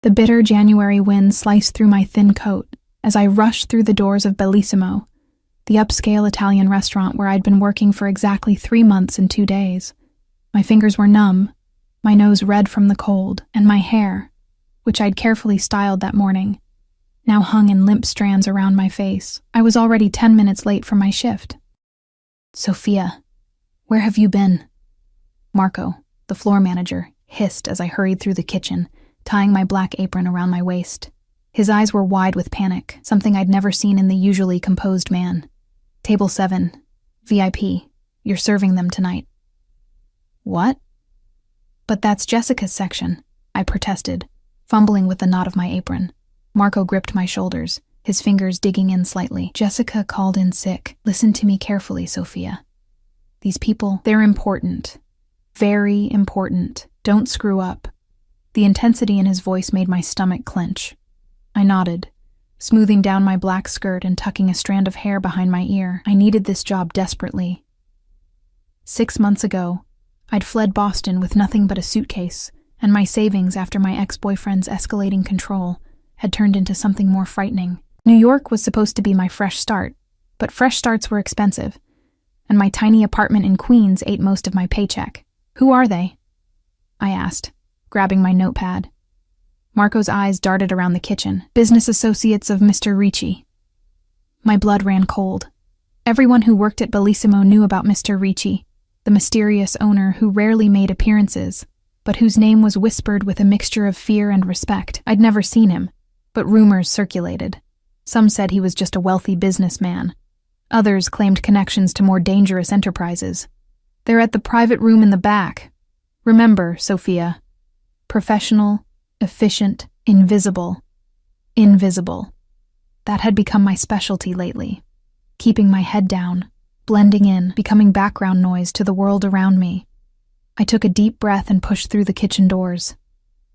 The bitter January wind sliced through my thin coat as I rushed through the doors of Bellissimo, the upscale Italian restaurant where I'd been working for exactly 3 months and 2 days. My fingers were numb, my nose red from the cold, and my hair, which I'd carefully styled that morning, now hung in limp strands around my face. I was already 10 minutes late for my shift. "Sophia, where have you been?" Marco, the floor manager, hissed as I hurried through the kitchen, tying my black apron around my waist. His eyes were wide with panic, something I'd never seen in the usually composed man. "Table 7, VIP. You're serving them tonight." "What?" "But that's Jessica's section," I protested, fumbling with the knot of my apron. Marco gripped my shoulders, his fingers digging in slightly. "Jessica called in sick. Listen to me carefully, Sophia. These people, they're important. Very important. Don't screw up." The intensity in his voice made my stomach clench. I nodded, smoothing down my black skirt and tucking a strand of hair behind my ear. I needed this job desperately. 6 months ago, I'd fled Boston with nothing but a suitcase, and my savings after my ex-boyfriend's escalating control had turned into something more frightening. New York was supposed to be my fresh start, but fresh starts were expensive, and my tiny apartment in Queens ate most of my paycheck. "Who are they?" I asked, grabbing my notepad. Marco's eyes darted around the kitchen. "Business associates of Mr. Ricci." My blood ran cold. Everyone who worked at Bellissimo knew about Mr. Ricci, the mysterious owner who rarely made appearances, but whose name was whispered with a mixture of fear and respect. I'd never seen him, but rumors circulated. Some said he was just a wealthy businessman. Others claimed connections to more dangerous enterprises. "They're at the private room in the back. Remember, Sophia. Professional, efficient, invisible. Invisible." That had become my specialty lately. Keeping my head down, blending in, becoming background noise to the world around me. I took a deep breath and pushed through the kitchen doors.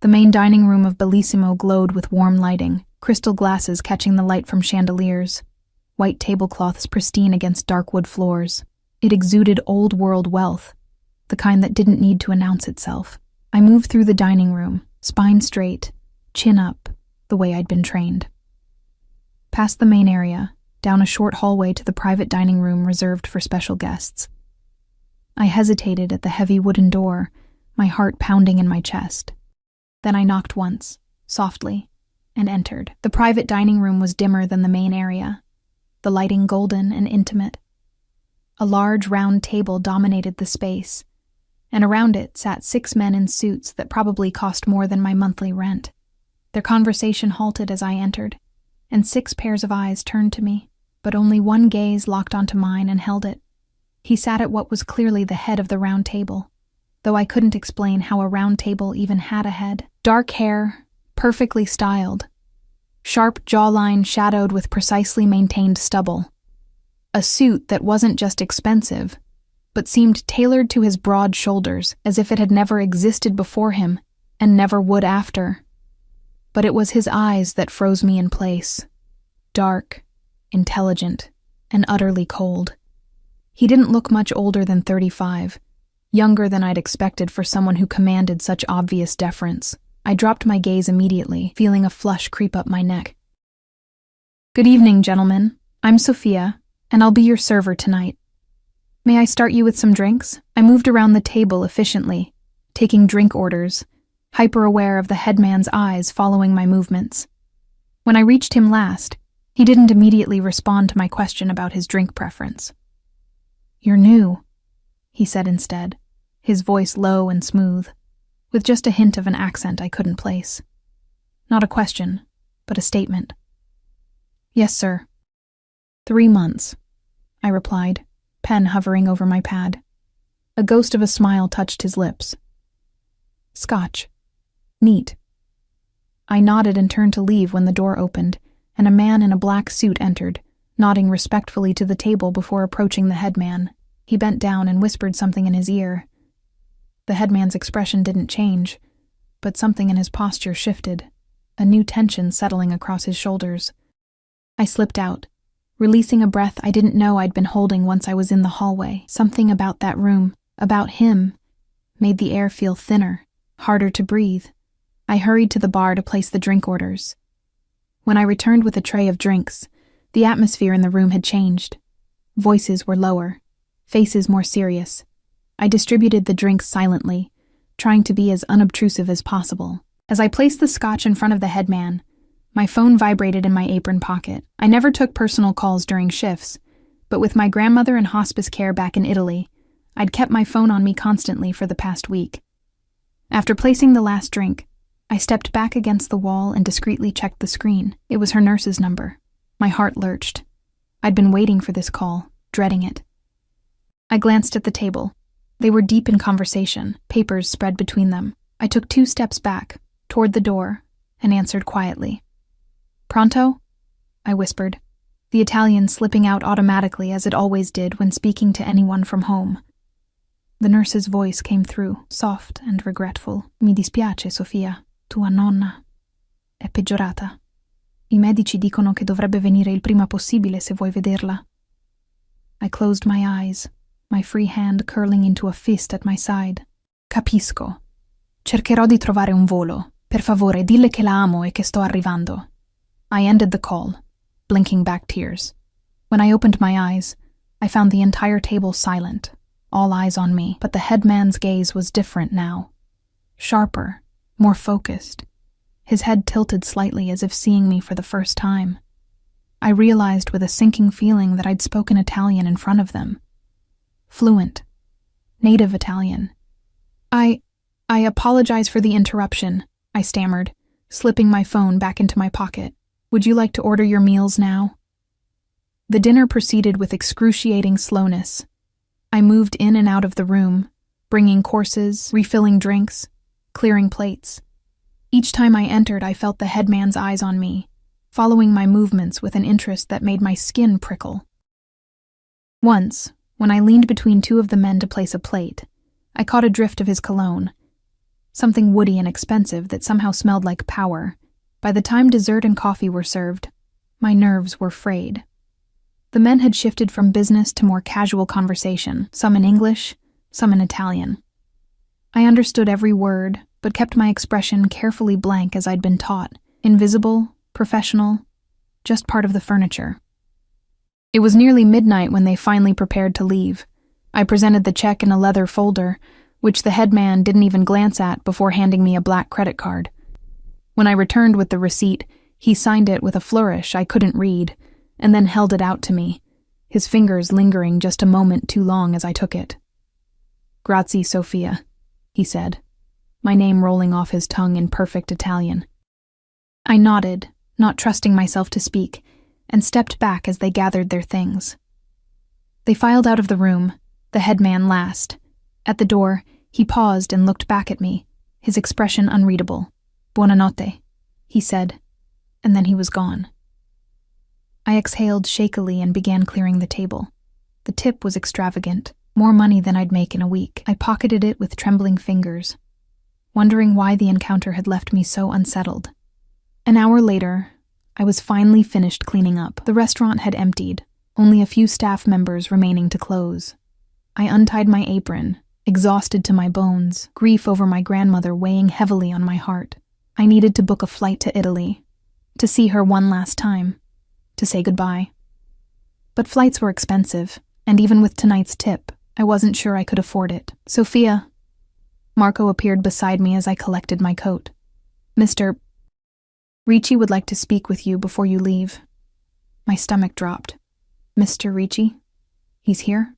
The main dining room of Bellissimo glowed with warm lighting, crystal glasses catching the light from chandeliers, white tablecloths pristine against dark wood floors. It exuded old-world wealth, the kind that didn't need to announce itself. I moved through the dining room, spine straight, chin up, the way I'd been trained. Past the main area, down a short hallway to the private dining room reserved for special guests. I hesitated at the heavy wooden door, my heart pounding in my chest. Then I knocked once, softly, and entered. The private dining room was dimmer than the main area, the lighting golden and intimate. A large round table dominated the space, and around it sat 6 men in suits that probably cost more than my monthly rent. Their conversation halted as I entered, and 6 pairs of eyes turned to me, but only one gaze locked onto mine and held it. He sat at what was clearly the head of the round table, though I couldn't explain how a round table even had a head. Dark hair, perfectly styled. Sharp jawline shadowed with precisely maintained stubble. A suit that wasn't just expensive, but seemed tailored to his broad shoulders, as if it had never existed before him and never would after. But it was his eyes that froze me in place. Dark, intelligent, and utterly cold. He didn't look much older than 35, younger than I'd expected for someone who commanded such obvious deference. I dropped my gaze immediately, feeling a flush creep up my neck. "Good evening, gentlemen. I'm Sophia, and I'll be your server tonight. May I start you with some drinks?" I moved around the table efficiently, taking drink orders, hyper-aware of the headman's eyes following my movements. When I reached him last, he didn't immediately respond to my question about his drink preference. "You're new," he said instead, his voice low and smooth, with just a hint of an accent I couldn't place. Not a question, but a statement. "Yes, sir." 3 months, I replied, pen hovering over my pad. A ghost of a smile touched his lips. "Scotch. Neat." I nodded and turned to leave when the door opened, and a man in a black suit entered, nodding respectfully to the table before approaching the headman. He bent down and whispered something in his ear. The headman's expression didn't change, but something in his posture shifted, a new tension settling across his shoulders. I slipped out, releasing a breath I didn't know I'd been holding once I was in the hallway. Something about that room, about him, made the air feel thinner, harder to breathe. I hurried to the bar to place the drink orders. When I returned with a tray of drinks, the atmosphere in the room had changed. Voices were lower, faces more serious. I distributed the drinks silently, trying to be as unobtrusive as possible. As I placed the scotch in front of the headman, my phone vibrated in my apron pocket. I never took personal calls during shifts, but with my grandmother in hospice care back in Italy, I'd kept my phone on me constantly for the past week. After placing the last drink, I stepped back against the wall and discreetly checked the screen. It was her nurse's number. My heart lurched. I'd been waiting for this call, dreading it. I glanced at the table. They were deep in conversation, papers spread between them. I took 2 steps back, toward the door, and answered quietly. "Pronto?" I whispered, the Italian slipping out automatically as it always did when speaking to anyone from home. The nurse's voice came through, soft and regretful. "Mi dispiace, Sofia. Tua nonna è peggiorata. I medici dicono che dovrebbe venire il prima possibile se vuoi vederla." I closed my eyes, my free hand curling into a fist at my side. "Capisco. Cercherò di trovare un volo. Per favore, dille che la amo e che sto arrivando." I ended the call, blinking back tears. When I opened my eyes, I found the entire table silent, all eyes on me, but the headman's gaze was different now. Sharper, more focused, his head tilted slightly as if seeing me for the first time. I realized with a sinking feeling that I'd spoken Italian in front of them. Fluent. Native Italian. I apologize for the interruption," I stammered, slipping my phone back into my pocket. "Would you like to order your meals now?" The dinner proceeded with excruciating slowness. I moved in and out of the room, bringing courses, refilling drinks, clearing plates. Each time I entered, I felt the headman's eyes on me, following my movements with an interest that made my skin prickle. Once, when I leaned between 2 of the men to place a plate, I caught a drift of his cologne, something woody and expensive that somehow smelled like power. By the time dessert and coffee were served, my nerves were frayed. The men had shifted from business to more casual conversation, some in English, some in Italian. I understood every word, but kept my expression carefully blank as I'd been taught, invisible, professional, just part of the furniture. It was nearly midnight when they finally prepared to leave. I presented the check in a leather folder, which the headman didn't even glance at before handing me a black credit card. When I returned with the receipt, he signed it with a flourish I couldn't read, and then held it out to me, his fingers lingering just a moment too long as I took it. "Grazie, Sofia," he said, my name rolling off his tongue in perfect Italian. I nodded, not trusting myself to speak, and stepped back as they gathered their things. They filed out of the room, the headman last. At the door, he paused and looked back at me, his expression unreadable. "Buonanotte," he said, and then he was gone. I exhaled shakily and began clearing the table. The tip was extravagant, more money than I'd make in a week. I pocketed it with trembling fingers, wondering why the encounter had left me so unsettled. An hour later, I was finally finished cleaning up. The restaurant had emptied, only a few staff members remaining to close. I untied my apron, exhausted to my bones, grief over my grandmother weighing heavily on my heart. I needed to book a flight to Italy, to see her one last time, to say goodbye. But flights were expensive, and even with tonight's tip, I wasn't sure I could afford it. "Sophia." Marco appeared beside me as I collected my coat. "Mr. Ricci would like to speak with you before you leave." My stomach dropped. "Mr. Ricci? He's here?"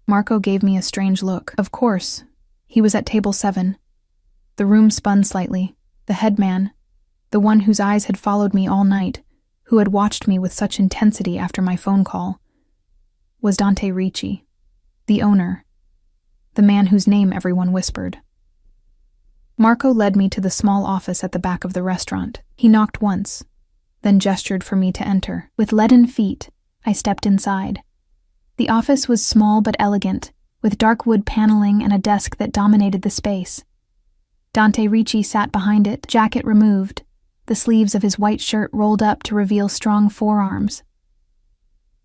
Marco gave me a strange look. Of course. He was at table 7. The room spun slightly. The headman, the one whose eyes had followed me all night, who had watched me with such intensity after my phone call, was Dante Ricci, the owner, the man whose name everyone whispered. Marco led me to the small office at the back of the restaurant. He knocked once, then gestured for me to enter. With leaden feet, I stepped inside. The office was small but elegant, with dark wood paneling and a desk that dominated the space. Dante Ricci sat behind it, jacket removed, the sleeves of his white shirt rolled up to reveal strong forearms.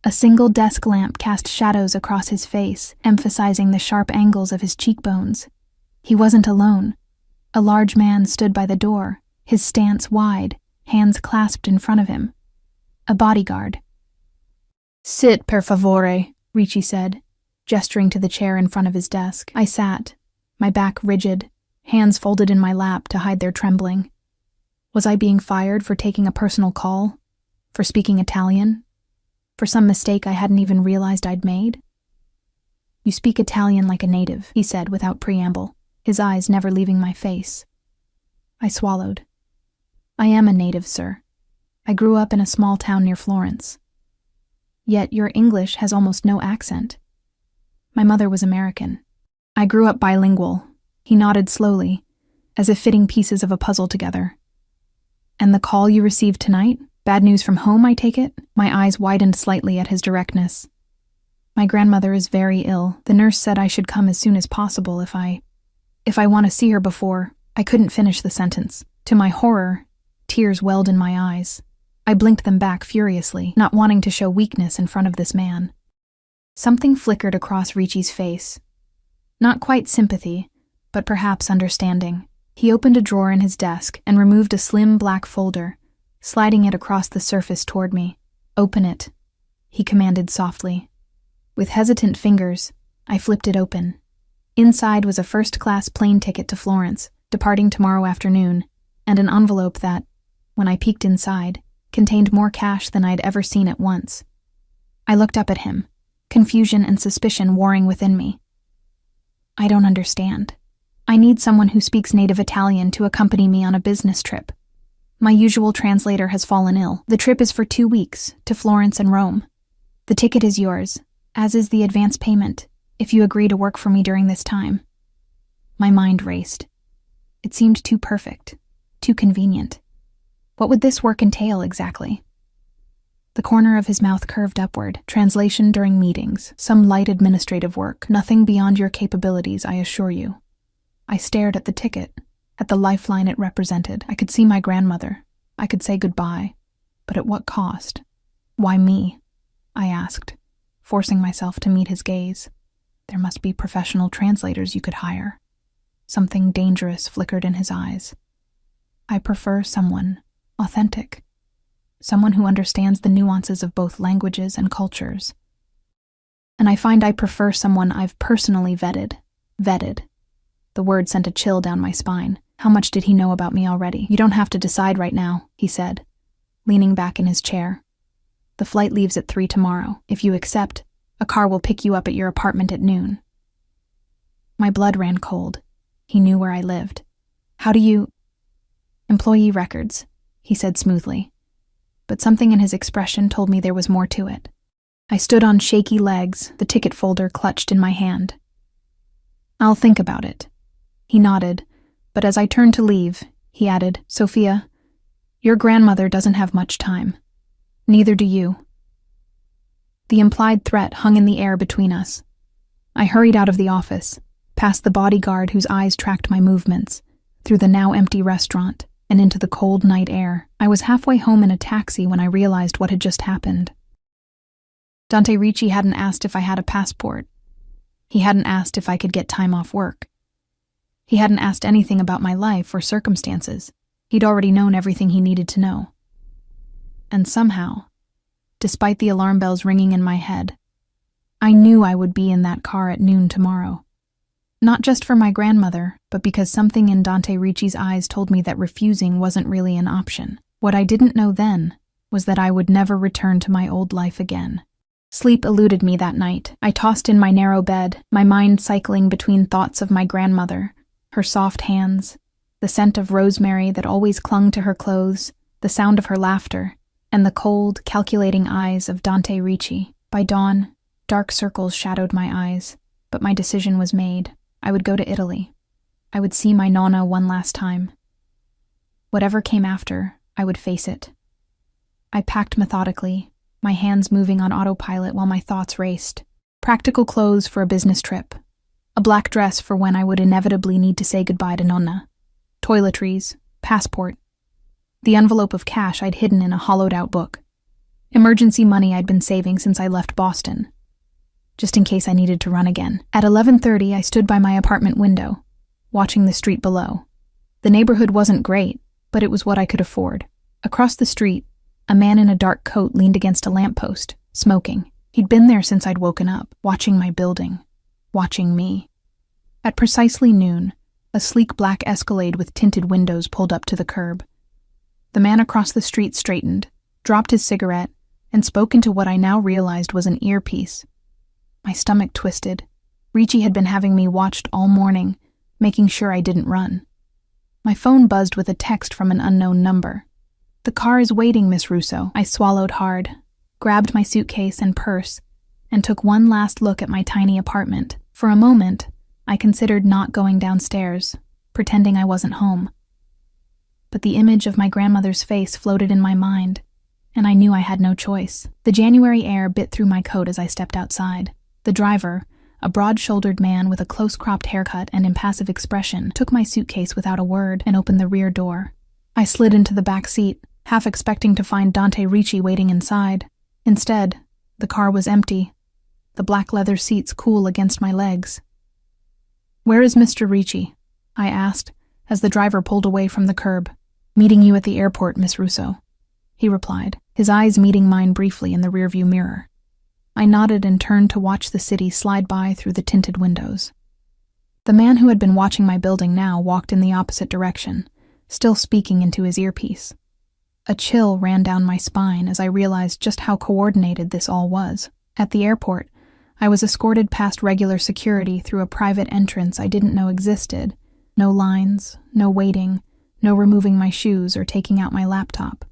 A single desk lamp cast shadows across his face, emphasizing the sharp angles of his cheekbones. He wasn't alone. A large man stood by the door, his stance wide, hands clasped in front of him. A bodyguard. "Sit, per favore," Ricci said, gesturing to the chair in front of his desk. I sat, my back rigid, hands folded in my lap to hide their trembling. Was I being fired for taking a personal call? For speaking Italian? For some mistake I hadn't even realized I'd made? "You speak Italian like a native," he said without preamble, his eyes never leaving my face. I swallowed. "I am a native, sir. I grew up in a small town near Florence. Yet your English has almost no accent." My mother was American. I grew up bilingual. He nodded slowly, as if fitting pieces of a puzzle together. "And the call you received tonight? Bad news from home, I take it?" My eyes widened slightly at his directness. "My grandmother is very ill. The nurse said I should come as soon as possible if I want to see her before—" I couldn't finish the sentence. To my horror, tears welled in my eyes. I blinked them back furiously, not wanting to show weakness in front of this man. Something flickered across Ricci's face. Not quite sympathy, but perhaps understanding. He opened a drawer in his desk and removed a slim black folder, sliding it across the surface toward me. "Open it," he commanded softly. With hesitant fingers, I flipped it open. Inside was a first-class plane ticket to Florence, departing tomorrow afternoon, and an envelope that, when I peeked inside, contained more cash than I'd ever seen at once. I looked up at him, confusion and suspicion warring within me. "I don't understand. I need someone who speaks native Italian to accompany me on a business trip. My usual translator has fallen ill. The trip is for 2 weeks, to Florence and Rome. The ticket is yours, as is the advance payment, if you agree to work for me during this time." My mind raced. It seemed too perfect, too convenient. What would this work entail exactly? The corner of his mouth curved upward. "Translation during meetings, some light administrative work, nothing beyond your capabilities, I assure you." I stared at the ticket, at the lifeline it represented. I could see my grandmother. I could say goodbye. But at what cost? "Why me?" I asked, forcing myself to meet his gaze. "There must be professional translators you could hire." Something dangerous flickered in his eyes. "I prefer someone authentic. Someone who understands the nuances of both languages and cultures. And I find I prefer someone I've personally vetted. Vetted." The word sent a chill down my spine. How much did he know about me already? "You don't have to decide right now," he said, leaning back in his chair. "The flight leaves at 3 tomorrow. If you accept, a car will pick you up at your apartment at noon." My blood ran cold. He knew where I lived. "How do you—" "Employee records," he said smoothly. But something in his expression told me there was more to it. I stood on shaky legs, the ticket folder clutched in my hand. "I'll think about it." He nodded, but as I turned to leave, he added, "Sophia, your grandmother doesn't have much time. Neither do you." The implied threat hung in the air between us. I hurried out of the office, past the bodyguard whose eyes tracked my movements, through the now empty restaurant, and into the cold night air. I was halfway home in a taxi when I realized what had just happened. Dante Ricci hadn't asked if I had a passport. He hadn't asked if I could get time off work. He hadn't asked anything about my life or circumstances. He'd already known everything he needed to know. And somehow, despite the alarm bells ringing in my head, I knew I would be in that car at noon tomorrow. Not just for my grandmother, but because something in Dante Ricci's eyes told me that refusing wasn't really an option. What I didn't know then was that I would never return to my old life again. Sleep eluded me that night. I tossed in my narrow bed, my mind cycling between thoughts of my grandmother, her soft hands, the scent of rosemary that always clung to her clothes, the sound of her laughter, and the cold, calculating eyes of Dante Ricci. By dawn, dark circles shadowed my eyes, but my decision was made. I would go to Italy. I would see my nonna one last time. Whatever came after, I would face it. I packed methodically, my hands moving on autopilot while my thoughts raced. Practical clothes for a business trip. A black dress for when I would inevitably need to say goodbye to Nonna. Toiletries, passport. The envelope of cash I'd hidden in a hollowed-out book. Emergency money I'd been saving since I left Boston, just in case I needed to run again. At 11:30, I stood by my apartment window, watching the street below. The neighborhood wasn't great, but it was what I could afford. Across the street, a man in a dark coat leaned against a lamppost, smoking. He'd been there since I'd woken up, watching my building, watching me. At precisely noon, a sleek black Escalade with tinted windows pulled up to the curb. The man across the street straightened, dropped his cigarette, and spoke into what I now realized was an earpiece. My stomach twisted. Ricci had been having me watched all morning, making sure I didn't run. My phone buzzed with a text from an unknown number. "The car is waiting, Miss Russo." I swallowed hard, grabbed my suitcase and purse, and took one last look at my tiny apartment. For a moment, I considered not going downstairs, pretending I wasn't home. But the image of my grandmother's face floated in my mind, and I knew I had no choice. The January air bit through my coat as I stepped outside. The driver, a broad-shouldered man with a close-cropped haircut and impassive expression, took my suitcase without a word and opened the rear door. I slid into the back seat, half expecting to find Dante Ricci waiting inside. Instead, the car was empty, the black leather seats cool against my legs. "Where is Mr. Ricci?" I asked, as the driver pulled away from the curb. "Meeting you at the airport, Miss Russo," he replied, his eyes meeting mine briefly in the rearview mirror. I nodded and turned to watch the city slide by through the tinted windows. The man who had been watching my building now walked in the opposite direction, still speaking into his earpiece. A chill ran down my spine as I realized just how coordinated this all was. At the airport, I was escorted past regular security through a private entrance I didn't know existed. No lines, no waiting, no removing my shoes or taking out my laptop.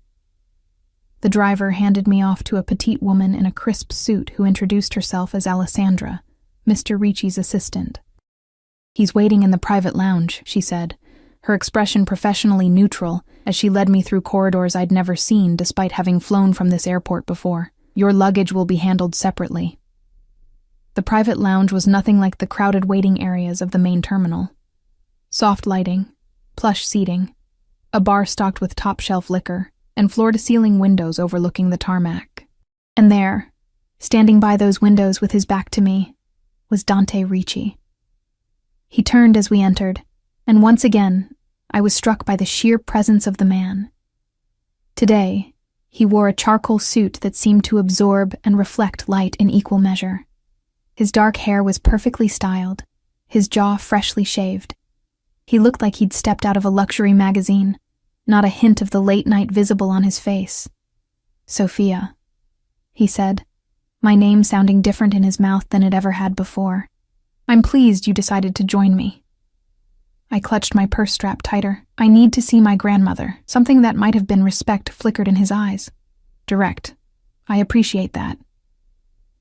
The driver handed me off to a petite woman in a crisp suit who introduced herself as Alessandra, Mr. Ricci's assistant. "He's waiting in the private lounge," she said, her expression professionally neutral as she led me through corridors I'd never seen despite having flown from this airport before. "Your luggage will be handled separately." The private lounge was nothing like the crowded waiting areas of the main terminal. Soft lighting, plush seating, a bar stocked with top-shelf liquor, and floor-to-ceiling windows overlooking the tarmac. And there, standing by those windows with his back to me, was Dante Ricci. He turned as we entered, and once again, I was struck by the sheer presence of the man. Today, he wore a charcoal suit that seemed to absorb and reflect light in equal measure. His dark hair was perfectly styled, his jaw freshly shaved. He looked like he'd stepped out of a luxury magazine, not a hint of the late night visible on his face. "Sophia," he said, my name sounding different in his mouth than it ever had before. "I'm pleased you decided to join me." I clutched my purse strap tighter. "I need to see my grandmother." Something that might have been respect flickered in his eyes. "Direct. I appreciate that."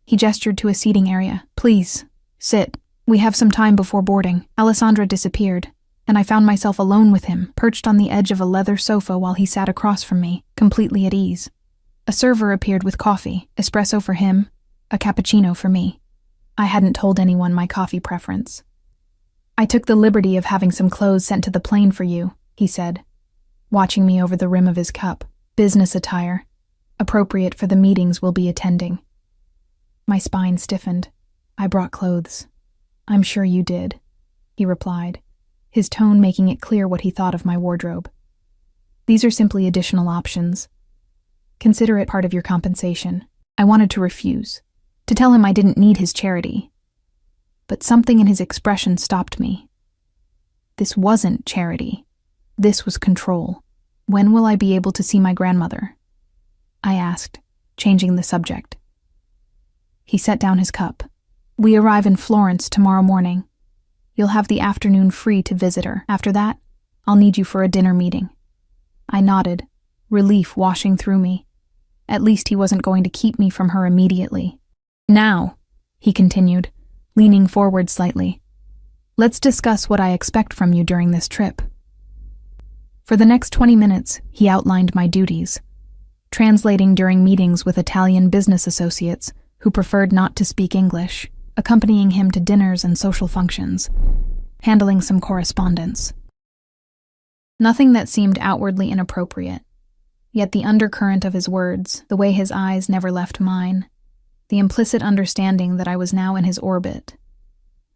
He gestured to a seating area. "Please, sit. We have some time before boarding." Alessandra disappeared, and I found myself alone with him, perched on the edge of a leather sofa while he sat across from me, completely at ease. A server appeared with coffee, espresso for him, a cappuccino for me. I hadn't told anyone my coffee preference. "I took the liberty of having some clothes sent to the plane for you," he said, watching me over the rim of his cup. "Business attire, appropriate for the meetings we'll be attending." My spine stiffened. "I brought clothes." "I'm sure you did," he replied, his tone making it clear what he thought of my wardrobe. "These are simply additional options. Consider it part of your compensation." I wanted to refuse, to tell him I didn't need his charity. But something in his expression stopped me. This wasn't charity. This was control. "When will I be able to see my grandmother?" I asked, changing the subject. He set down his cup. "We arrive in Florence tomorrow morning. You'll have the afternoon free to visit her. After that, I'll need you for a dinner meeting." I nodded, relief washing through me. At least he wasn't going to keep me from her immediately. "Now," he continued, leaning forward slightly, "let's discuss what I expect from you during this trip." For the next 20 minutes, he outlined my duties, translating during meetings with Italian business associates who preferred not to speak English, accompanying him to dinners and social functions, handling some correspondence. Nothing that seemed outwardly inappropriate, yet the undercurrent of his words, the way his eyes never left mine, the implicit understanding that I was now in his orbit,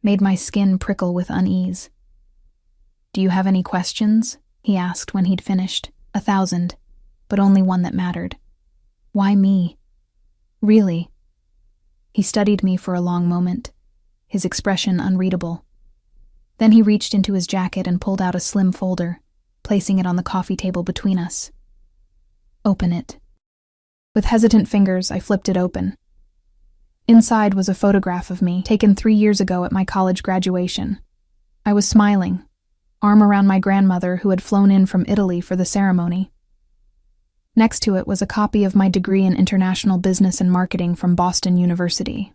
made my skin prickle with unease. Do you have any questions? He asked when he'd finished. 1,000, but only one that mattered. Why me? Really? He studied me for a long moment, his expression unreadable. Then he reached into his jacket and pulled out a slim folder, placing it on the coffee table between us. Open it. With hesitant fingers, I flipped it open. Inside was a photograph of me, taken 3 years ago at my college graduation. I was smiling, arm around my grandmother who had flown in from Italy for the ceremony. Next to it was a copy of my degree in international business and marketing from Boston University.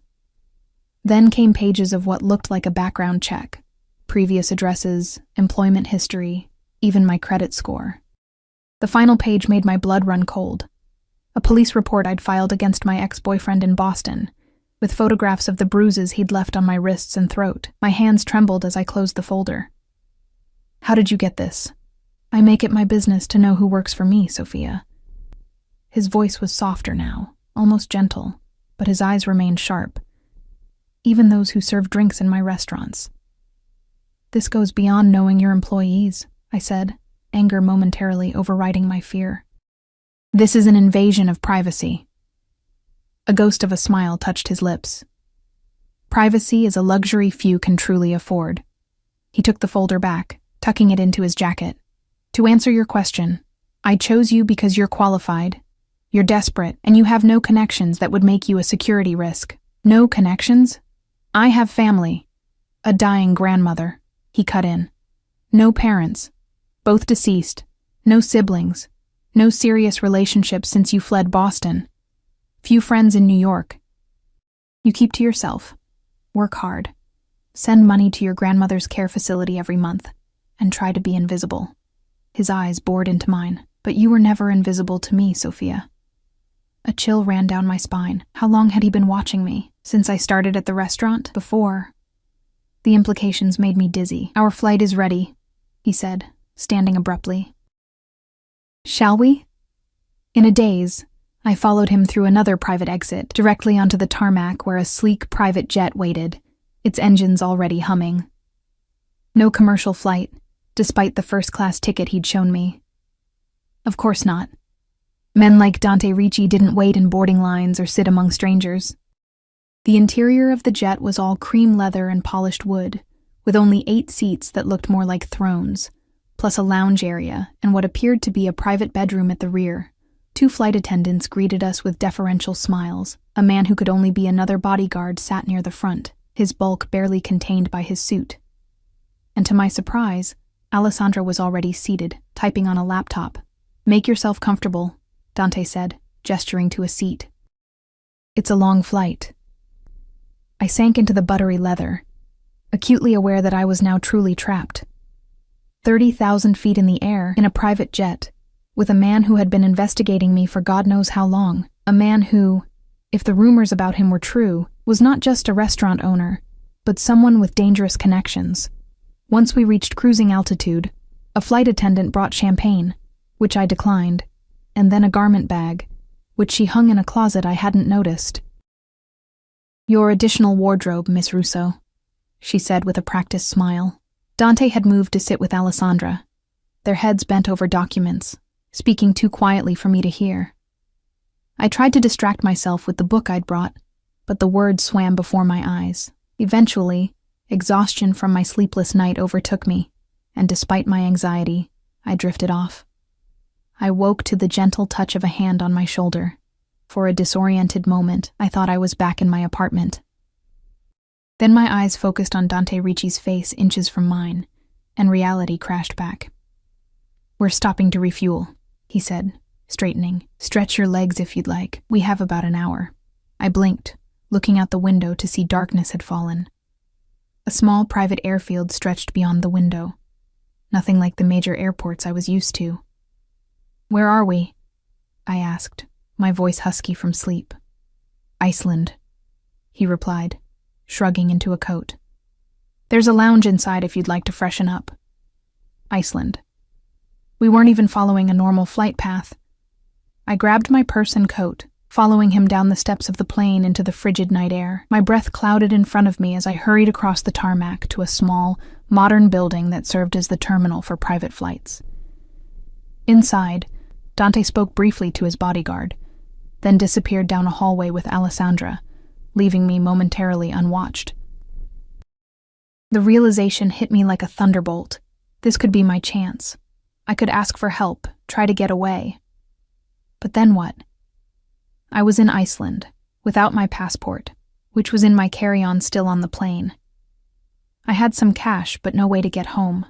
Then came pages of what looked like a background check, previous addresses, employment history, even my credit score. The final page made my blood run cold. A police report I'd filed against my ex-boyfriend in Boston, with photographs of the bruises he'd left on my wrists and throat. My hands trembled as I closed the folder. How did you get this? I make it my business to know who works for me, Sophia. His voice was softer now, almost gentle, but his eyes remained sharp. Even those who serve drinks in my restaurants. This goes beyond knowing your employees, I said, anger momentarily overriding my fear. This is an invasion of privacy. A ghost of a smile touched his lips. Privacy is a luxury few can truly afford. He took the folder back, tucking it into his jacket. To answer your question, I chose you because you're qualified. You're desperate, and you have no connections that would make you a security risk. No connections? I have family. A dying grandmother. He cut in. No parents. Both deceased. No siblings. No serious relationships since you fled Boston. Few friends in New York. You keep to yourself. Work hard. Send money to your grandmother's care facility every month. And try to be invisible. His eyes bored into mine. But you were never invisible to me, Sophia. A chill ran down my spine. How long had he been watching me? Since I started at the restaurant? Before. The implications made me dizzy. Our flight is ready, he said, standing abruptly. Shall we? In a daze, I followed him through another private exit, directly onto the tarmac where a sleek private jet waited, its engines already humming. No commercial flight, despite the first-class ticket he'd shown me. Of course not. Men like Dante Ricci didn't wait in boarding lines or sit among strangers. The interior of the jet was all cream leather and polished wood, with only 8 seats that looked more like thrones, plus a lounge area and what appeared to be a private bedroom at the rear. 2 flight attendants greeted us with deferential smiles. A man who could only be another bodyguard sat near the front, his bulk barely contained by his suit. And to my surprise, Alessandra was already seated, typing on a laptop. Make yourself comfortable, Dante said, gesturing to a seat. It's a long flight. I sank into the buttery leather, acutely aware that I was now truly trapped. 30,000 feet in the air, in a private jet, with a man who had been investigating me for God knows how long. A man who, if the rumors about him were true, was not just a restaurant owner, but someone with dangerous connections. Once we reached cruising altitude, a flight attendant brought champagne, which I declined, and then a garment bag, which she hung in a closet I hadn't noticed. Your additional wardrobe, Miss Russo, she said with a practiced smile. Dante had moved to sit with Alessandra, their heads bent over documents, speaking too quietly for me to hear. I tried to distract myself with the book I'd brought, but the words swam before my eyes. Eventually, exhaustion from my sleepless night overtook me, and despite my anxiety, I drifted off. I woke to the gentle touch of a hand on my shoulder. For a disoriented moment, I thought I was back in my apartment. Then my eyes focused on Dante Ricci's face inches from mine, and reality crashed back. We're stopping to refuel, he said, straightening. Stretch your legs if you'd like. We have about an hour. I blinked, looking out the window to see darkness had fallen. A small private airfield stretched beyond the window. Nothing like the major airports I was used to. Where are we? I asked, my voice husky from sleep. Iceland, he replied, shrugging into a coat. There's a lounge inside if you'd like to freshen up. Iceland. We weren't even following a normal flight path. I grabbed my purse and coat, following him down the steps of the plane into the frigid night air. My breath clouded in front of me as I hurried across the tarmac to a small, modern building that served as the terminal for private flights. Inside, Dante spoke briefly to his bodyguard, then disappeared down a hallway with Alessandra, leaving me momentarily unwatched. The realization hit me like a thunderbolt. This could be my chance. I could ask for help, try to get away. But then what? I was in Iceland, without my passport, which was in my carry-on still on the plane. I had some cash, but no way to get home.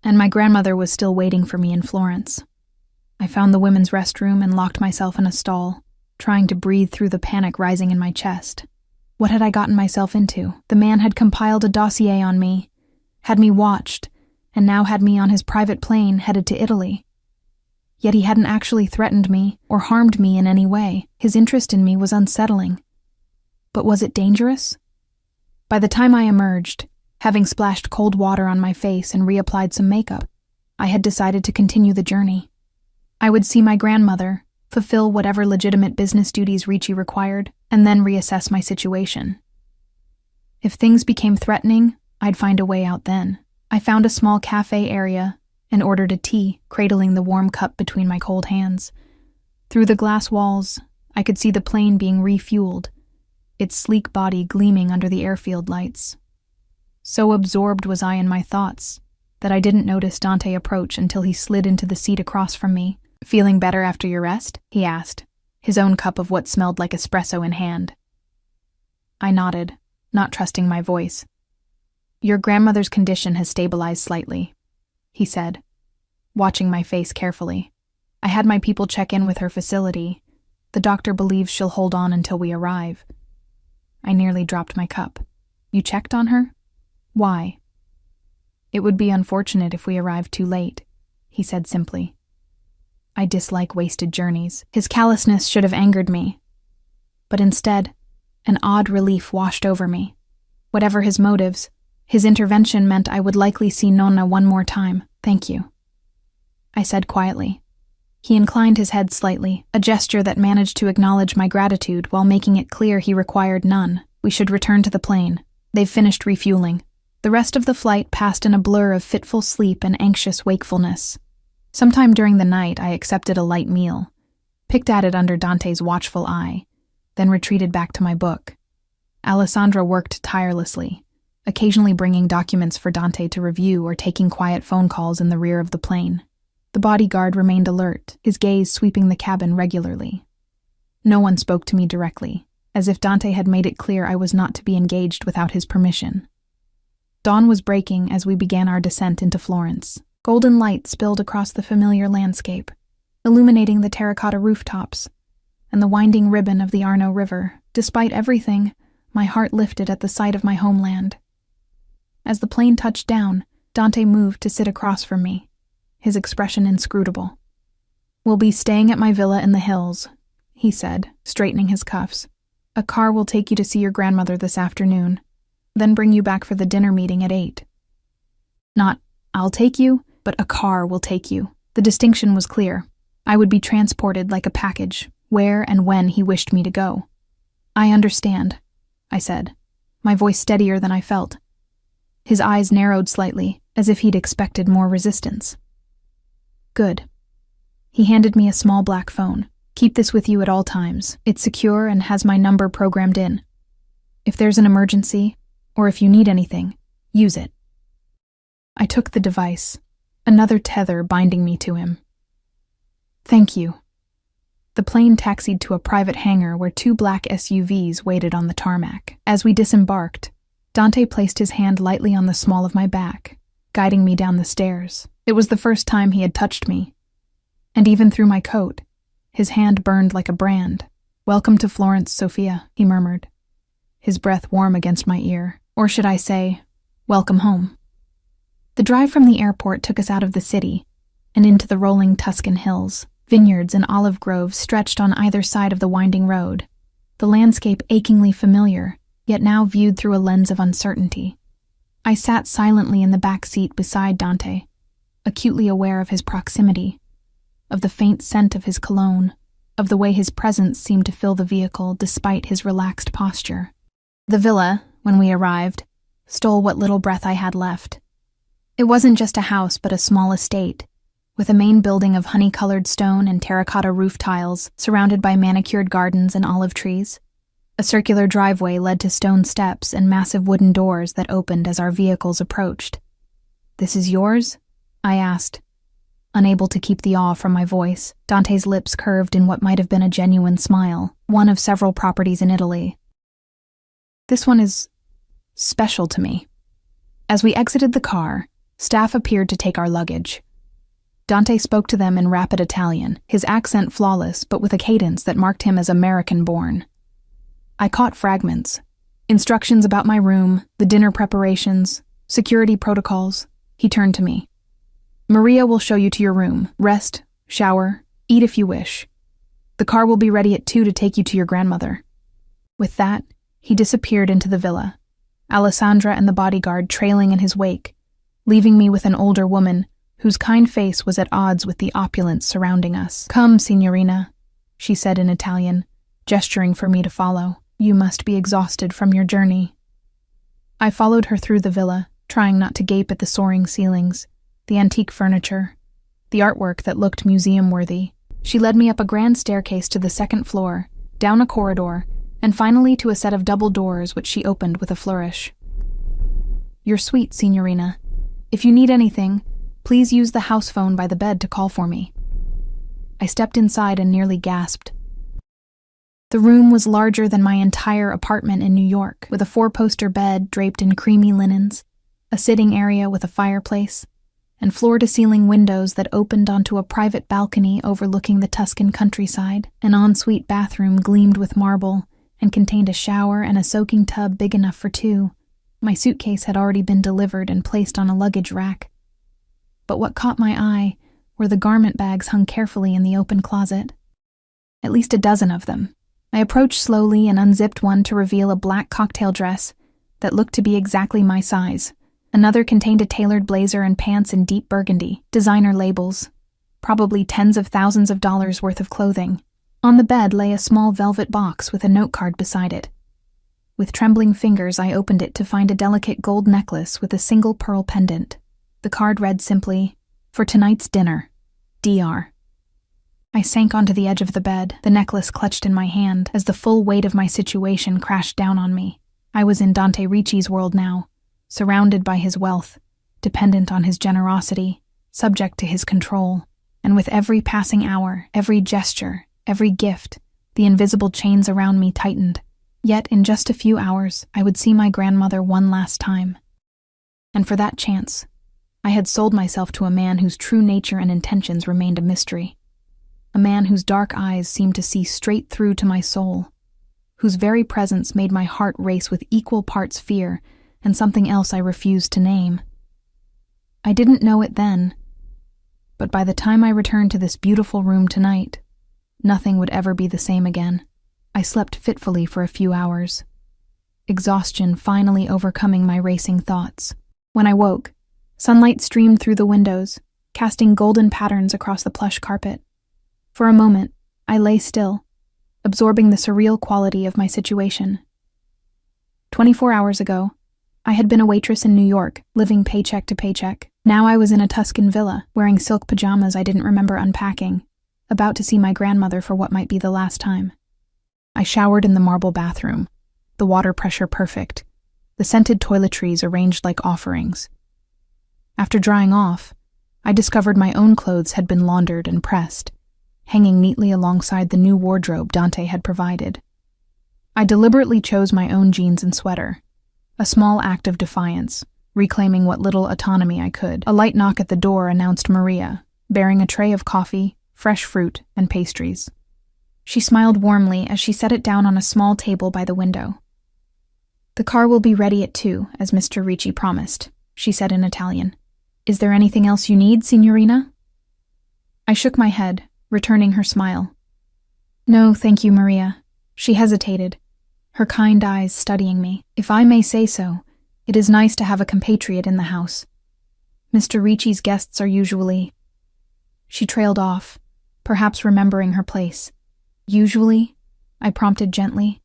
And my grandmother was still waiting for me in Florence. I found the women's restroom and locked myself in a stall, trying to breathe through the panic rising in my chest. What had I gotten myself into? The man had compiled a dossier on me, had me watched, and now had me on his private plane headed to Italy. Yet he hadn't actually threatened me or harmed me in any way. His interest in me was unsettling. But was it dangerous? By the time I emerged, having splashed cold water on my face and reapplied some makeup, I had decided to continue the journey. I would see my grandmother, fulfill whatever legitimate business duties Ricci required, and then reassess my situation. If things became threatening, I'd find a way out then. I found a small cafe area and ordered a tea, cradling the warm cup between my cold hands. Through the glass walls, I could see the plane being refueled, its sleek body gleaming under the airfield lights. So absorbed was I in my thoughts that I didn't notice Dante approach until he slid into the seat across from me. "Feeling better after your rest?" he asked, his own cup of what smelled like espresso in hand. I nodded, not trusting my voice. "Your grandmother's condition has stabilized slightly," he said, watching my face carefully. "I had my people check in with her facility. The doctor believes she'll hold on until we arrive." I nearly dropped my cup. "You checked on her? Why?" "It would be unfortunate if we arrived too late," he said simply. I dislike wasted journeys. His callousness should have angered me. But instead, an odd relief washed over me. Whatever his motives, his intervention meant I would likely see Nonna one more time. "Thank you," I said quietly. He inclined his head slightly, a gesture that managed to acknowledge my gratitude while making it clear he required none. "We should return to the plane. They've finished refueling." The rest of the flight passed in a blur of fitful sleep and anxious wakefulness. Sometime during the night, I accepted a light meal, picked at it under Dante's watchful eye, then retreated back to my book. Alessandra worked tirelessly, occasionally bringing documents for Dante to review or taking quiet phone calls in the rear of the plane. The bodyguard remained alert, his gaze sweeping the cabin regularly. No one spoke to me directly, as if Dante had made it clear I was not to be engaged without his permission. Dawn was breaking as we began our descent into Florence. Golden light spilled across the familiar landscape, illuminating the terracotta rooftops and the winding ribbon of the Arno River. Despite everything, my heart lifted at the sight of my homeland. As the plane touched down, Dante moved to sit across from me, his expression inscrutable. "We'll be staying at my villa in the hills," he said, straightening his cuffs. "A car will take you to see your grandmother this afternoon, then bring you back for the dinner meeting at 8. Not, I'll take you, but a car will take you. The distinction was clear. I would be transported like a package, where and when he wished me to go. "I understand," I said, my voice steadier than I felt. His eyes narrowed slightly, as if he'd expected more resistance. "Good." He handed me a small black phone. "Keep this with you at all times. It's secure and has my number programmed in. If there's an emergency, or if you need anything, use it." I took the device, another tether binding me to him. "Thank you." The plane taxied to a private hangar where 2 black SUVs waited on the tarmac. As we disembarked, Dante placed his hand lightly on the small of my back, guiding me down the stairs. It was the first time he had touched me, and even through my coat, his hand burned like a brand. "Welcome to Florence, Sophia," he murmured, his breath warm against my ear. Or should I say, welcome home. The drive from the airport took us out of the city and into the rolling Tuscan hills. Vineyards and olive groves stretched on either side of the winding road, the landscape achingly familiar, yet now viewed through a lens of uncertainty. I sat silently in the back seat beside Dante, acutely aware of his proximity, of the faint scent of his cologne, of the way his presence seemed to fill the vehicle despite his relaxed posture. The villa, when we arrived, stole what little breath I had left. It wasn't just a house but a small estate, with a main building of honey-colored stone and terracotta roof tiles surrounded by manicured gardens and olive trees. A circular driveway led to stone steps and massive wooden doors that opened as our vehicles approached. "This is yours?" I asked. Unable to keep the awe from my voice, Dante's lips curved in what might have been a genuine smile, one of several properties in Italy. "This one is special to me." As we exited the car, staff appeared to take our luggage. Dante spoke to them in rapid Italian, his accent flawless but with a cadence that marked him as American-born. I caught fragments. Instructions about my room, the dinner preparations, security protocols. He turned to me. "Maria will show you to your room. Rest, shower, eat if you wish. The car will be ready at 2 to take you to your grandmother." With that, he disappeared into the villa, Alessandra and the bodyguard trailing in his wake, leaving me with an older woman whose kind face was at odds with the opulence surrounding us. "Come, signorina," she said in Italian, gesturing for me to follow. "You must be exhausted from your journey." I followed her through the villa, trying not to gape at the soaring ceilings, the antique furniture, the artwork that looked museum-worthy. She led me up a grand staircase to the second floor, down a corridor, and finally to a set of double doors which she opened with a flourish. "Your suite, signorina. If you need anything, please use the house phone by the bed to call for me." I stepped inside and nearly gasped. The room was larger than my entire apartment in New York, with a 4-poster bed draped in creamy linens, a sitting area with a fireplace, and floor-to-ceiling windows that opened onto a private balcony overlooking the Tuscan countryside. An ensuite bathroom gleamed with marble and contained a shower and a soaking tub big enough for 2. My suitcase had already been delivered and placed on a luggage rack. But what caught my eye were the garment bags hung carefully in the open closet. At least a dozen of them. I approached slowly and unzipped one to reveal a black cocktail dress that looked to be exactly my size. Another contained a tailored blazer and pants in deep burgundy, designer labels, probably tens of thousands of dollars worth of clothing. On the bed lay a small velvet box with a note card beside it. With trembling fingers, I opened it to find a delicate gold necklace with a single pearl pendant. The card read simply, "For tonight's dinner, DR." I sank onto the edge of the bed, the necklace clutched in my hand, as the full weight of my situation crashed down on me. I was in Dante Ricci's world now, surrounded by his wealth, dependent on his generosity, subject to his control, and with every passing hour, every gesture, every gift, the invisible chains around me tightened. Yet in just a few hours, I would see my grandmother one last time. And for that chance, I had sold myself to a man whose true nature and intentions remained a mystery. A man whose dark eyes seemed to see straight through to my soul, whose very presence made my heart race with equal parts fear and something else I refused to name. I didn't know it then, but by the time I returned to this beautiful room tonight, nothing would ever be the same again. I slept fitfully for a few hours, exhaustion finally overcoming my racing thoughts. When I woke, sunlight streamed through the windows, casting golden patterns across the plush carpet. For a moment, I lay still, absorbing the surreal quality of my situation. 24 hours ago, I had been a waitress in New York, living paycheck to paycheck. Now I was in a Tuscan villa, wearing silk pajamas I didn't remember unpacking, about to see my grandmother for what might be the last time. I showered in the marble bathroom, the water pressure perfect, the scented toiletries arranged like offerings. After drying off, I discovered my own clothes had been laundered and pressed, hanging neatly alongside the new wardrobe Dante had provided. I deliberately chose my own jeans and sweater, a small act of defiance, reclaiming what little autonomy I could. A light knock at the door announced Maria, bearing a tray of coffee, fresh fruit, and pastries. She smiled warmly as she set it down on a small table by the window. "The car will be ready at 2, as Mr. Ricci promised," she said in Italian. "Is there anything else you need, signorina?" I shook my head, returning her smile. "No, thank you, Maria." She hesitated, her kind eyes studying me. "If I may say so, it is nice to have a compatriot in the house. Mr. Ricci's guests are usually—" She trailed off, perhaps remembering her place. Usually, I prompted gently.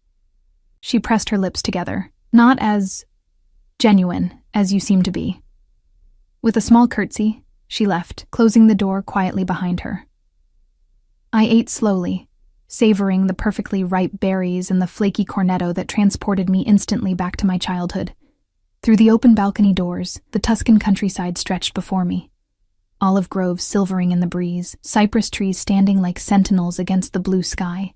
She pressed her lips together. Not as genuine as you seem to be. With a small curtsy, she left, closing the door quietly behind her. I ate slowly, savoring the perfectly ripe berries and the flaky cornetto that transported me instantly back to my childhood. Through the open balcony doors, the Tuscan countryside stretched before me. Olive groves silvering in the breeze, cypress trees standing like sentinels against the blue sky.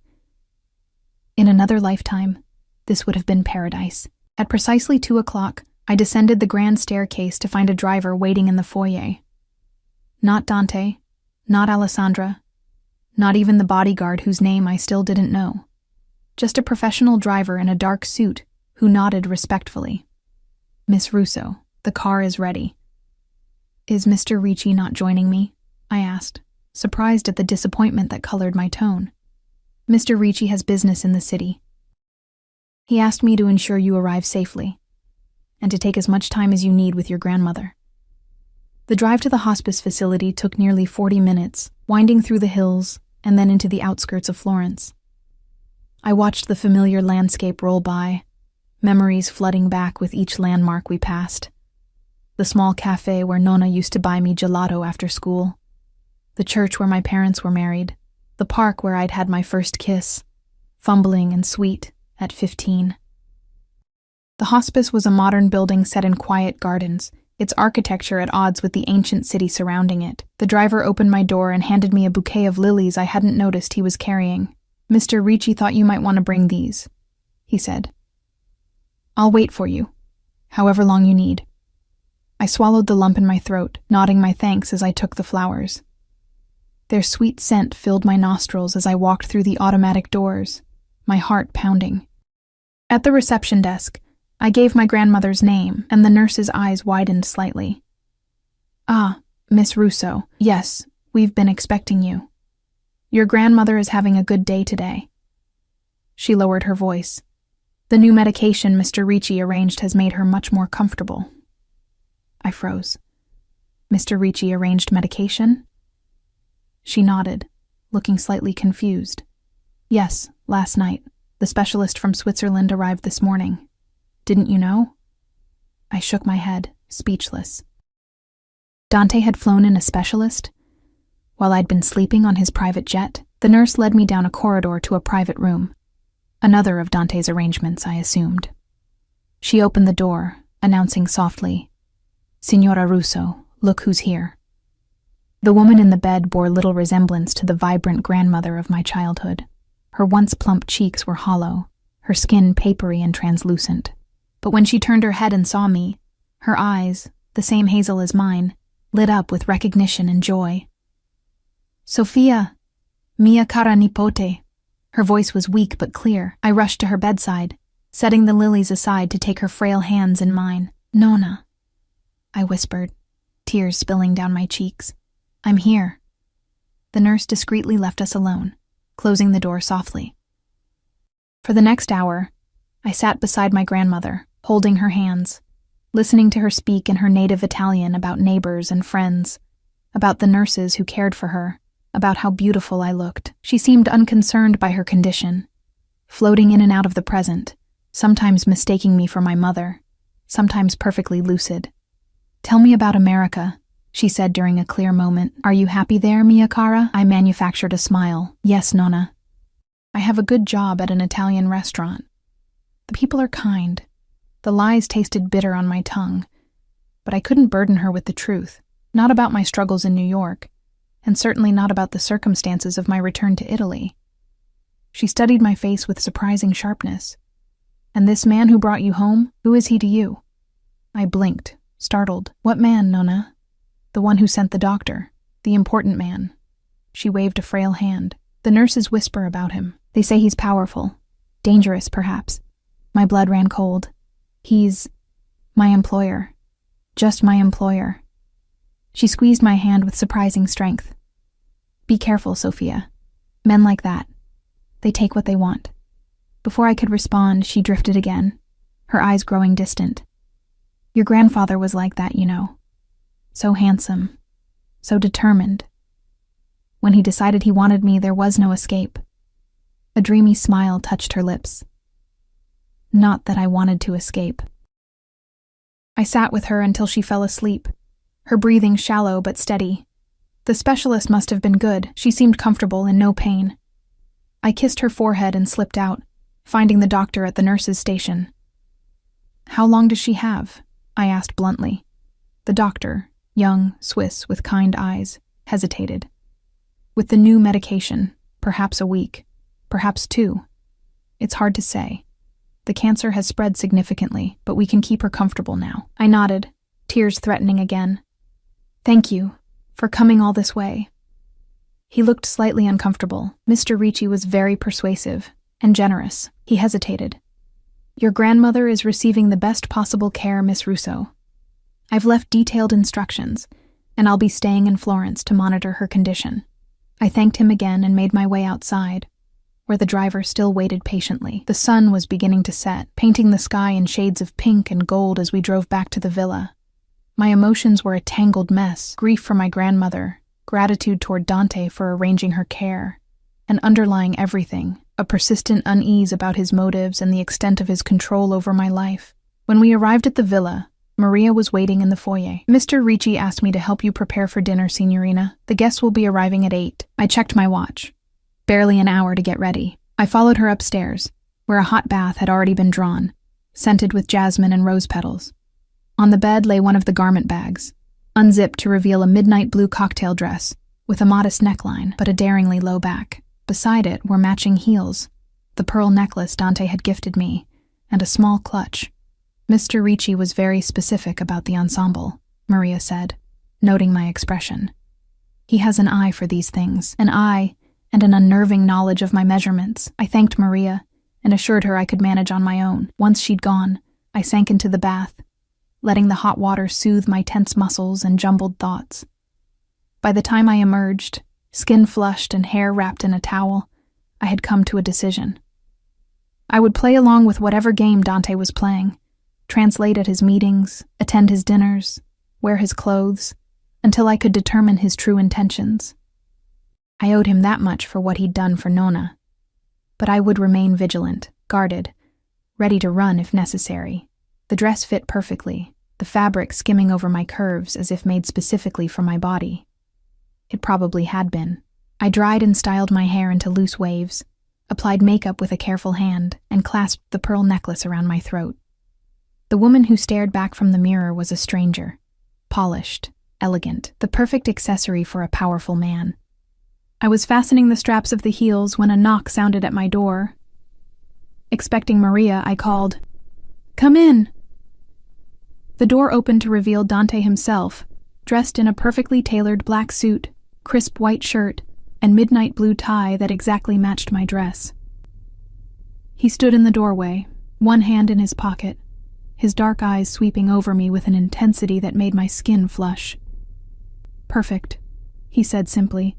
In another lifetime, this would have been paradise. At precisely 2 o'clock, I descended the grand staircase to find a driver waiting in the foyer. Not Dante, not Alessandra, not even the bodyguard whose name I still didn't know. Just a professional driver in a dark suit who nodded respectfully. Miss Russo, the car is ready. Is Mr. Ricci not joining me? I asked, surprised at the disappointment that colored my tone. Mr. Ricci has business in the city. He asked me to ensure you arrive safely, and to take as much time as you need with your grandmother. The drive to the hospice facility took nearly 40 minutes, winding through the hills and then into the outskirts of Florence. I watched the familiar landscape roll by, memories flooding back with each landmark we passed. The small cafe where Nonna used to buy me gelato after school, the church where my parents were married, the park where I'd had my first kiss, fumbling and sweet at 15. The hospice was a modern building set in quiet gardens, its architecture at odds with the ancient city surrounding it. The driver opened my door and handed me a bouquet of lilies I hadn't noticed he was carrying. Mr. Ricci thought you might want to bring these, he said. I'll wait for you, however long you need. I swallowed the lump in my throat, nodding my thanks as I took the flowers. Their sweet scent filled my nostrils as I walked through the automatic doors, my heart pounding. At the reception desk, I gave my grandmother's name, and the nurse's eyes widened slightly. Ah, Miss Russo, yes, we've been expecting you. Your grandmother is having a good day today. She lowered her voice. The new medication Mr. Ricci arranged has made her much more comfortable. I froze. Mr. Ricci arranged medication? She nodded, looking slightly confused. Yes, last night. The specialist from Switzerland arrived this morning. Didn't you know? I shook my head, speechless. Dante had flown in a specialist? While I'd been sleeping on his private jet, the nurse led me down a corridor to a private room. Another of Dante's arrangements, I assumed. She opened the door, announcing softly, Signora Russo, look who's here. The woman in the bed bore little resemblance to the vibrant grandmother of my childhood. Her once plump cheeks were hollow, her skin papery and translucent. But when she turned her head and saw me, her eyes, the same hazel as mine, lit up with recognition and joy. Sofia, mia cara nipote. Her voice was weak but clear. I rushed to her bedside, setting the lilies aside to take her frail hands in mine. Nonna, I whispered, tears spilling down my cheeks. I'm here. The nurse discreetly left us alone, closing the door softly. For the next hour, I sat beside my grandmother, holding her hands, listening to her speak in her native Italian about neighbors and friends, about the nurses who cared for her, about how beautiful I looked. She seemed unconcerned by her condition, floating in and out of the present, sometimes mistaking me for my mother, sometimes perfectly lucid. Tell me about America, she said during a clear moment. Are you happy there, mia cara? I manufactured a smile. Yes, Nonna. I have a good job at an Italian restaurant. The people are kind. The lies tasted bitter on my tongue, but I couldn't burden her with the truth, not about my struggles in New York, and certainly not about the circumstances of my return to Italy. She studied my face with surprising sharpness. And this man who brought you home, who is he to you? I blinked, startled. What man, Nonna? The one who sent the doctor, the important man. She waved a frail hand. The nurses whisper about him. They say he's powerful, dangerous perhaps. My blood ran cold. He's my employer. Just my employer. She squeezed my hand with surprising strength. Be careful, Sophia. Men like that. They take what they want. Before I could respond, she drifted again, her eyes growing distant. Your grandfather was like that, you know. So handsome. So determined. When he decided he wanted me, there was no escape. A dreamy smile touched her lips. Not that I wanted to escape. I sat with her until she fell asleep, her breathing shallow but steady. The specialist must have been good. She seemed comfortable and no pain. I kissed her forehead and slipped out, finding the doctor at the nurse's station. How long does she have? I asked bluntly. The doctor, young, Swiss, with kind eyes, hesitated. With the new medication, perhaps a week, perhaps 2. It's hard to say. The cancer has spread significantly, but we can keep her comfortable now. I nodded, tears threatening again. Thank you for coming all this way. He looked slightly uncomfortable. Mr. Ricci was very persuasive and generous. He hesitated. Your grandmother is receiving the best possible care, Miss Russo. I've left detailed instructions, and I'll be staying in Florence to monitor her condition. I thanked him again and made my way outside, where the driver still waited patiently. The sun was beginning to set, painting the sky in shades of pink and gold as we drove back to the villa. My emotions were a tangled mess: grief for my grandmother, gratitude toward Dante for arranging her care, and underlying everything, a persistent unease about his motives and the extent of his control over my life. When we arrived at the villa, Maria was waiting in the foyer. Mr. Ricci asked me to help you prepare for dinner, Signorina. The guests will be arriving at 8. I checked my watch. Barely an hour to get ready. I followed her upstairs, where a hot bath had already been drawn, scented with jasmine and rose petals. On the bed lay one of the garment bags, unzipped to reveal a midnight blue cocktail dress with a modest neckline but a daringly low back. Beside it were matching heels, the pearl necklace Dante had gifted me, and a small clutch. Mr. Ricci was very specific about the ensemble, Maria said, noting my expression. He has an eye for these things, an eye and an unnerving knowledge of my measurements. I thanked Maria and assured her I could manage on my own. Once she'd gone, I sank into the bath, letting the hot water soothe my tense muscles and jumbled thoughts. By the time I emerged, skin flushed and hair wrapped in a towel, I had come to a decision. I would play along with whatever game Dante was playing, translate at his meetings, attend his dinners, wear his clothes, until I could determine his true intentions. I owed him that much for what he'd done for Nonna, but I would remain vigilant, guarded, ready to run if necessary. The dress fit perfectly, the fabric skimming over my curves as if made specifically for my body. It probably had been. I dried and styled my hair into loose waves, applied makeup with a careful hand, and clasped the pearl necklace around my throat. The woman who stared back from the mirror was a stranger, polished, elegant, the perfect accessory for a powerful man. I was fastening the straps of the heels when a knock sounded at my door. Expecting Maria, I called, "Come in." The door opened to reveal Dante himself, dressed in a perfectly tailored black suit, crisp white shirt, and midnight blue tie that exactly matched my dress. He stood in the doorway, one hand in his pocket, his dark eyes sweeping over me with an intensity that made my skin flush. "Perfect," he said simply,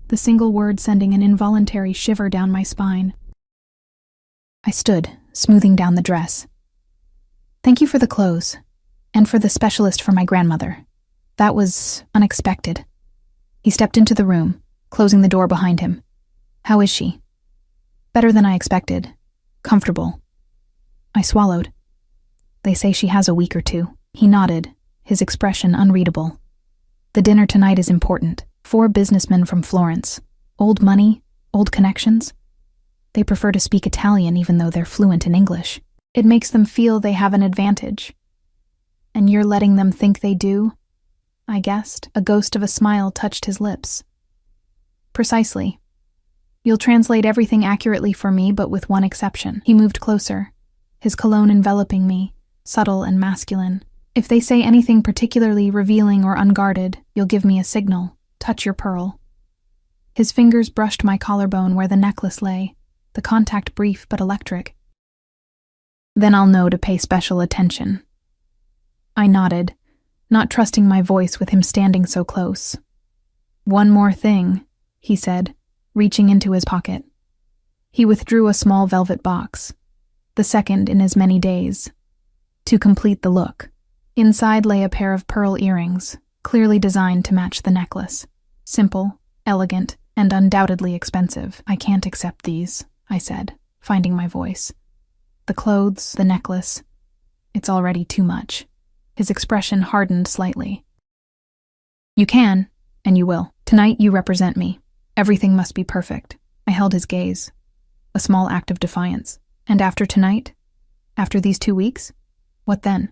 the single word sending an involuntary shiver down my spine. I stood, smoothing down the dress. "Thank you for the clothes, and for the specialist for my grandmother. That was unexpected." He stepped into the room, closing the door behind him. "How is she?" "Better than I expected. Comfortable." I swallowed. "They say she has a week or 2. He nodded, his expression unreadable. "The dinner tonight is important. 4 businessmen from Florence. Old money, old connections. They prefer to speak Italian even though they're fluent in English. It makes them feel they have an advantage. And you're letting them think they do?" I guessed. A ghost of a smile touched his lips. "Precisely. You'll translate everything accurately for me, but with one exception." He moved closer, his cologne enveloping me, subtle and masculine. "If they say anything particularly revealing or unguarded, you'll give me a signal. Touch your pearl." His fingers brushed my collarbone where the necklace lay, the contact brief but electric. "Then I'll know to pay special attention." I nodded, not trusting my voice with him standing so close. "One more thing," he said, reaching into his pocket. He withdrew a small velvet box, the second in as many days, to complete the look. Inside lay a pair of pearl earrings, clearly designed to match the necklace. Simple, elegant, and undoubtedly expensive. "I can't accept these," I said, finding my voice. The clothes, the necklace. It's already too much. His expression hardened slightly. You can, and you will. Tonight you represent me. Everything must be perfect. I held his gaze. A small act of defiance. And after tonight? After these 2 weeks? What then?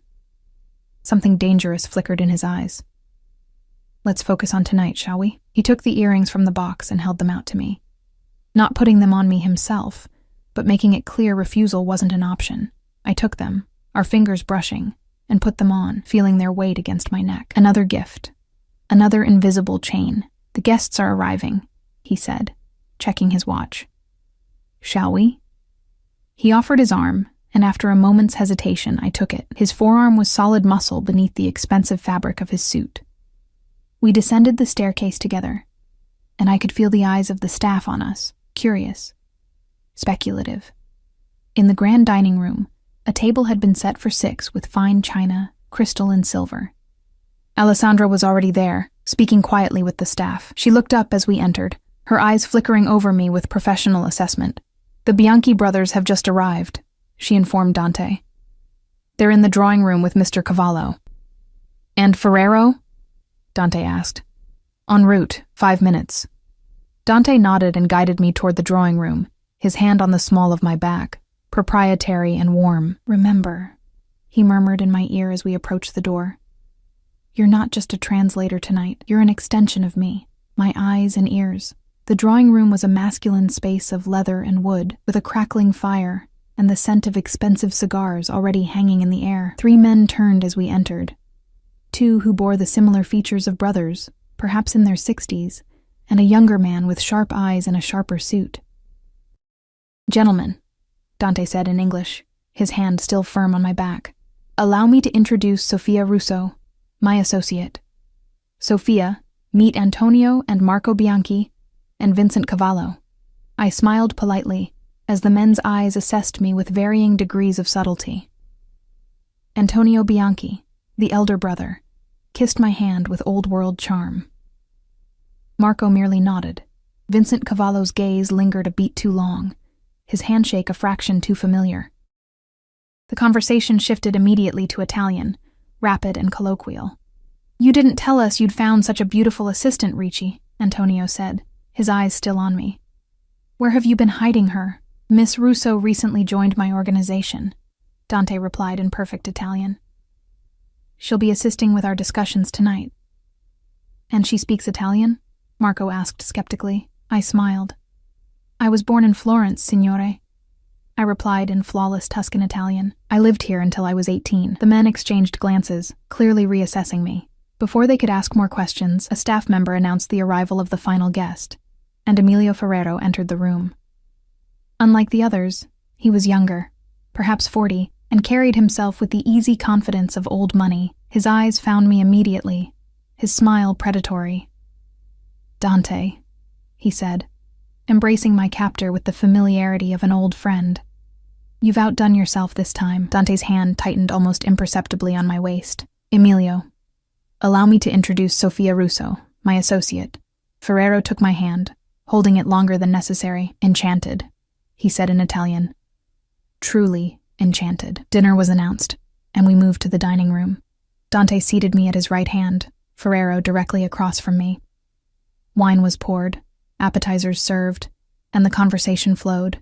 Something dangerous flickered in his eyes. Let's focus on tonight, shall we? He took the earrings from the box and held them out to me. Not putting them on me himself, but making it clear refusal wasn't an option. I took them, our fingers brushing, and put them on, feeling their weight against my neck. Another gift. Another invisible chain. The guests are arriving, he said, checking his watch. Shall we? He offered his arm, and after a moment's hesitation, I took it. His forearm was solid muscle beneath the expensive fabric of his suit. We descended the staircase together, and I could feel the eyes of the staff on us, curious, speculative. In the grand dining room, a table had been set for 6 with fine china, crystal, and silver. Alessandra was already there, speaking quietly with the staff. She looked up as we entered, her eyes flickering over me with professional assessment. The Bianchi brothers have just arrived, she informed Dante. They're in the drawing room with Mr. Cavallo. And Ferrero? Dante asked. En route, 5 minutes. Dante nodded and guided me toward the drawing room, his hand on the small of my back, proprietary and warm. Remember, he murmured in my ear as we approached the door. You're not just a translator tonight, you're an extension of me, my eyes and ears. The drawing room was a masculine space of leather and wood, with a crackling fire and the scent of expensive cigars already hanging in the air. 3 men turned as we entered. 2 who bore the similar features of brothers, perhaps in their 60s, and a younger man with sharp eyes and a sharper suit. Gentlemen, Dante said in English, his hand still firm on my back, allow me to introduce Sofia Russo, my associate. Sofia, meet Antonio and Marco Bianchi, and Vincent Cavallo. I smiled politely, as the men's eyes assessed me with varying degrees of subtlety. Antonio Bianchi, the elder brother, kissed my hand with old-world charm. Marco merely nodded. Vincent Cavallo's gaze lingered a beat too long, his handshake a fraction too familiar. The conversation shifted immediately to Italian, rapid and colloquial. You didn't tell us you'd found such a beautiful assistant, Ricci, Antonio said, his eyes still on me. Where have you been hiding her? Miss Russo recently joined my organization, Dante replied in perfect Italian. She'll be assisting with our discussions tonight. And she speaks Italian? Marco asked skeptically. I smiled. I was born in Florence, signore. I replied in flawless Tuscan Italian. I lived here until I was 18. The men exchanged glances, clearly reassessing me. Before they could ask more questions, a staff member announced the arrival of the final guest, and Emilio Ferrero entered the room. Unlike the others, he was younger, perhaps 40, and carried himself with the easy confidence of old money. His eyes found me immediately, his smile predatory. Dante, he said, embracing my captor with the familiarity of an old friend. You've outdone yourself this time. Dante's hand tightened almost imperceptibly on my waist. Emilio, allow me to introduce Sofia Russo, my associate. Ferrero took my hand, holding it longer than necessary. Enchanted, he said in Italian. Truly enchanted. Dinner was announced, and we moved to the dining room. Dante seated me at his right hand, Ferrero directly across from me. Wine was poured, appetizers served, and the conversation flowed,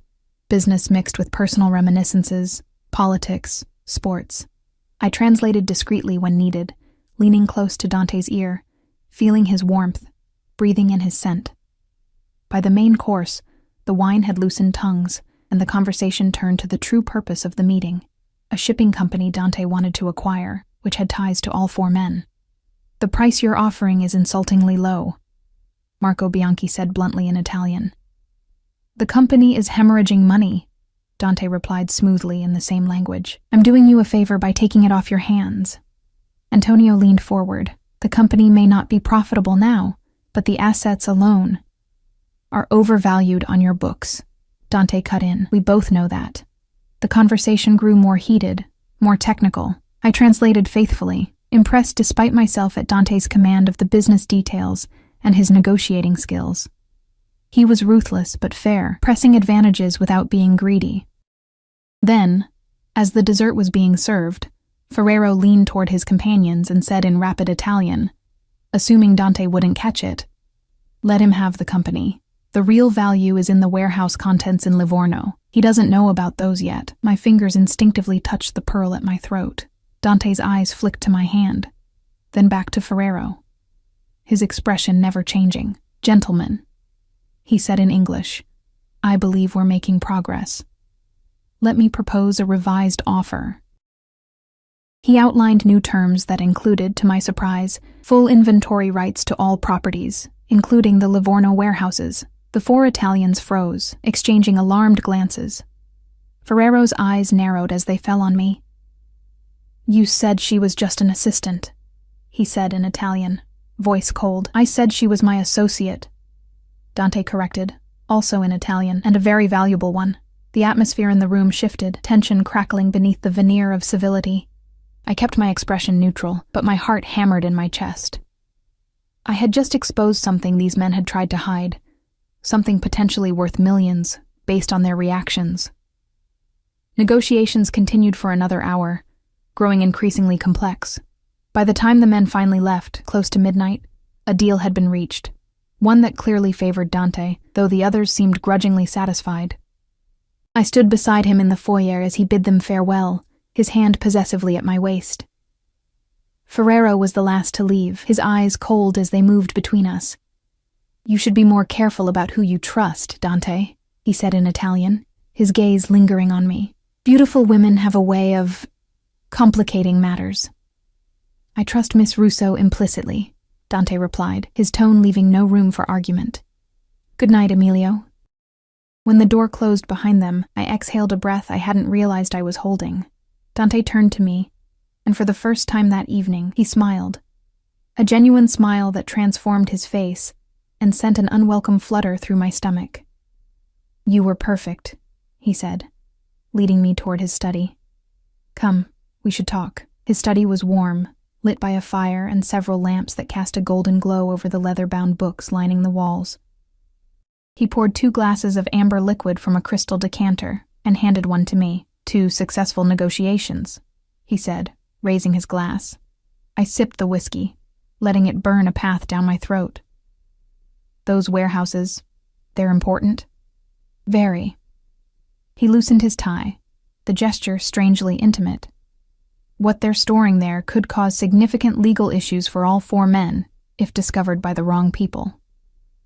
business mixed with personal reminiscences, politics, sports. I translated discreetly when needed, leaning close to Dante's ear, feeling his warmth, breathing in his scent. By the main course, the wine had loosened tongues, and the conversation turned to the true purpose of the meeting, a shipping company Dante wanted to acquire, which had ties to all 4 men. The price you're offering is insultingly low, Marco Bianchi said bluntly in Italian. The company is hemorrhaging money, Dante replied smoothly in the same language. I'm doing you a favor by taking it off your hands. Antonio leaned forward. The company may not be profitable now, but the assets alone are overvalued on your books. Dante cut in. We both know that. The conversation grew more heated, more technical. I translated faithfully, impressed despite myself at Dante's command of the business details and his negotiating skills. He was ruthless but fair, pressing advantages without being greedy. Then, as the dessert was being served, Ferrero leaned toward his companions and said in rapid Italian, assuming Dante wouldn't catch it, "Let him have the company. The real value is in the warehouse contents in Livorno. He doesn't know about those yet." My fingers instinctively touched the pearl at my throat. Dante's eyes flicked to my hand, then back to Ferrero, his expression never changing. "Gentlemen," he said in English, "I believe we're making progress. Let me propose a revised offer." He outlined new terms that included, to my surprise, full inventory rights to all properties, including the Livorno warehouses. The four Italians froze, exchanging alarmed glances. Ferrero's eyes narrowed as they fell on me. "You said she was just an assistant," he said in Italian, voice cold. "I said she was my associate," Dante corrected, also in Italian, "and a very valuable one." The atmosphere in the room shifted, tension crackling beneath the veneer of civility. I kept my expression neutral, but my heart hammered in my chest. I had just exposed something these men had tried to hide, something potentially worth millions, based on their reactions. Negotiations continued for another hour, growing increasingly complex. By the time the men finally left, close to midnight, a deal had been reached, one that clearly favored Dante, though the others seemed grudgingly satisfied. I stood beside him in the foyer as he bid them farewell, his hand possessively at my waist. Ferrero was the last to leave, his eyes cold as they moved between us. "You should be more careful about who you trust, Dante," he said in Italian, his gaze lingering on me. "Beautiful women have a way of complicating matters." "I trust Miss Russo implicitly," Dante replied, his tone leaving no room for argument. "Good night, Emilio." When the door closed behind them, I exhaled a breath I hadn't realized I was holding. Dante turned to me, and for the first time that evening, he smiled. A genuine smile that transformed his face and sent an unwelcome flutter through my stomach. "You were perfect," he said, leading me toward his study. "Come, we should talk." His study was warm, lit by a fire and several lamps that cast a golden glow over the leather-bound books lining the walls. He poured 2 glasses of amber liquid from a crystal decanter and handed one to me. "2 successful negotiations," he said, raising his glass. I sipped the whiskey, letting it burn a path down my throat. "Those warehouses, they're important?" "Very." He loosened his tie, the gesture strangely intimate. "What they're storing there could cause significant legal issues for all 4 men, if discovered by the wrong people."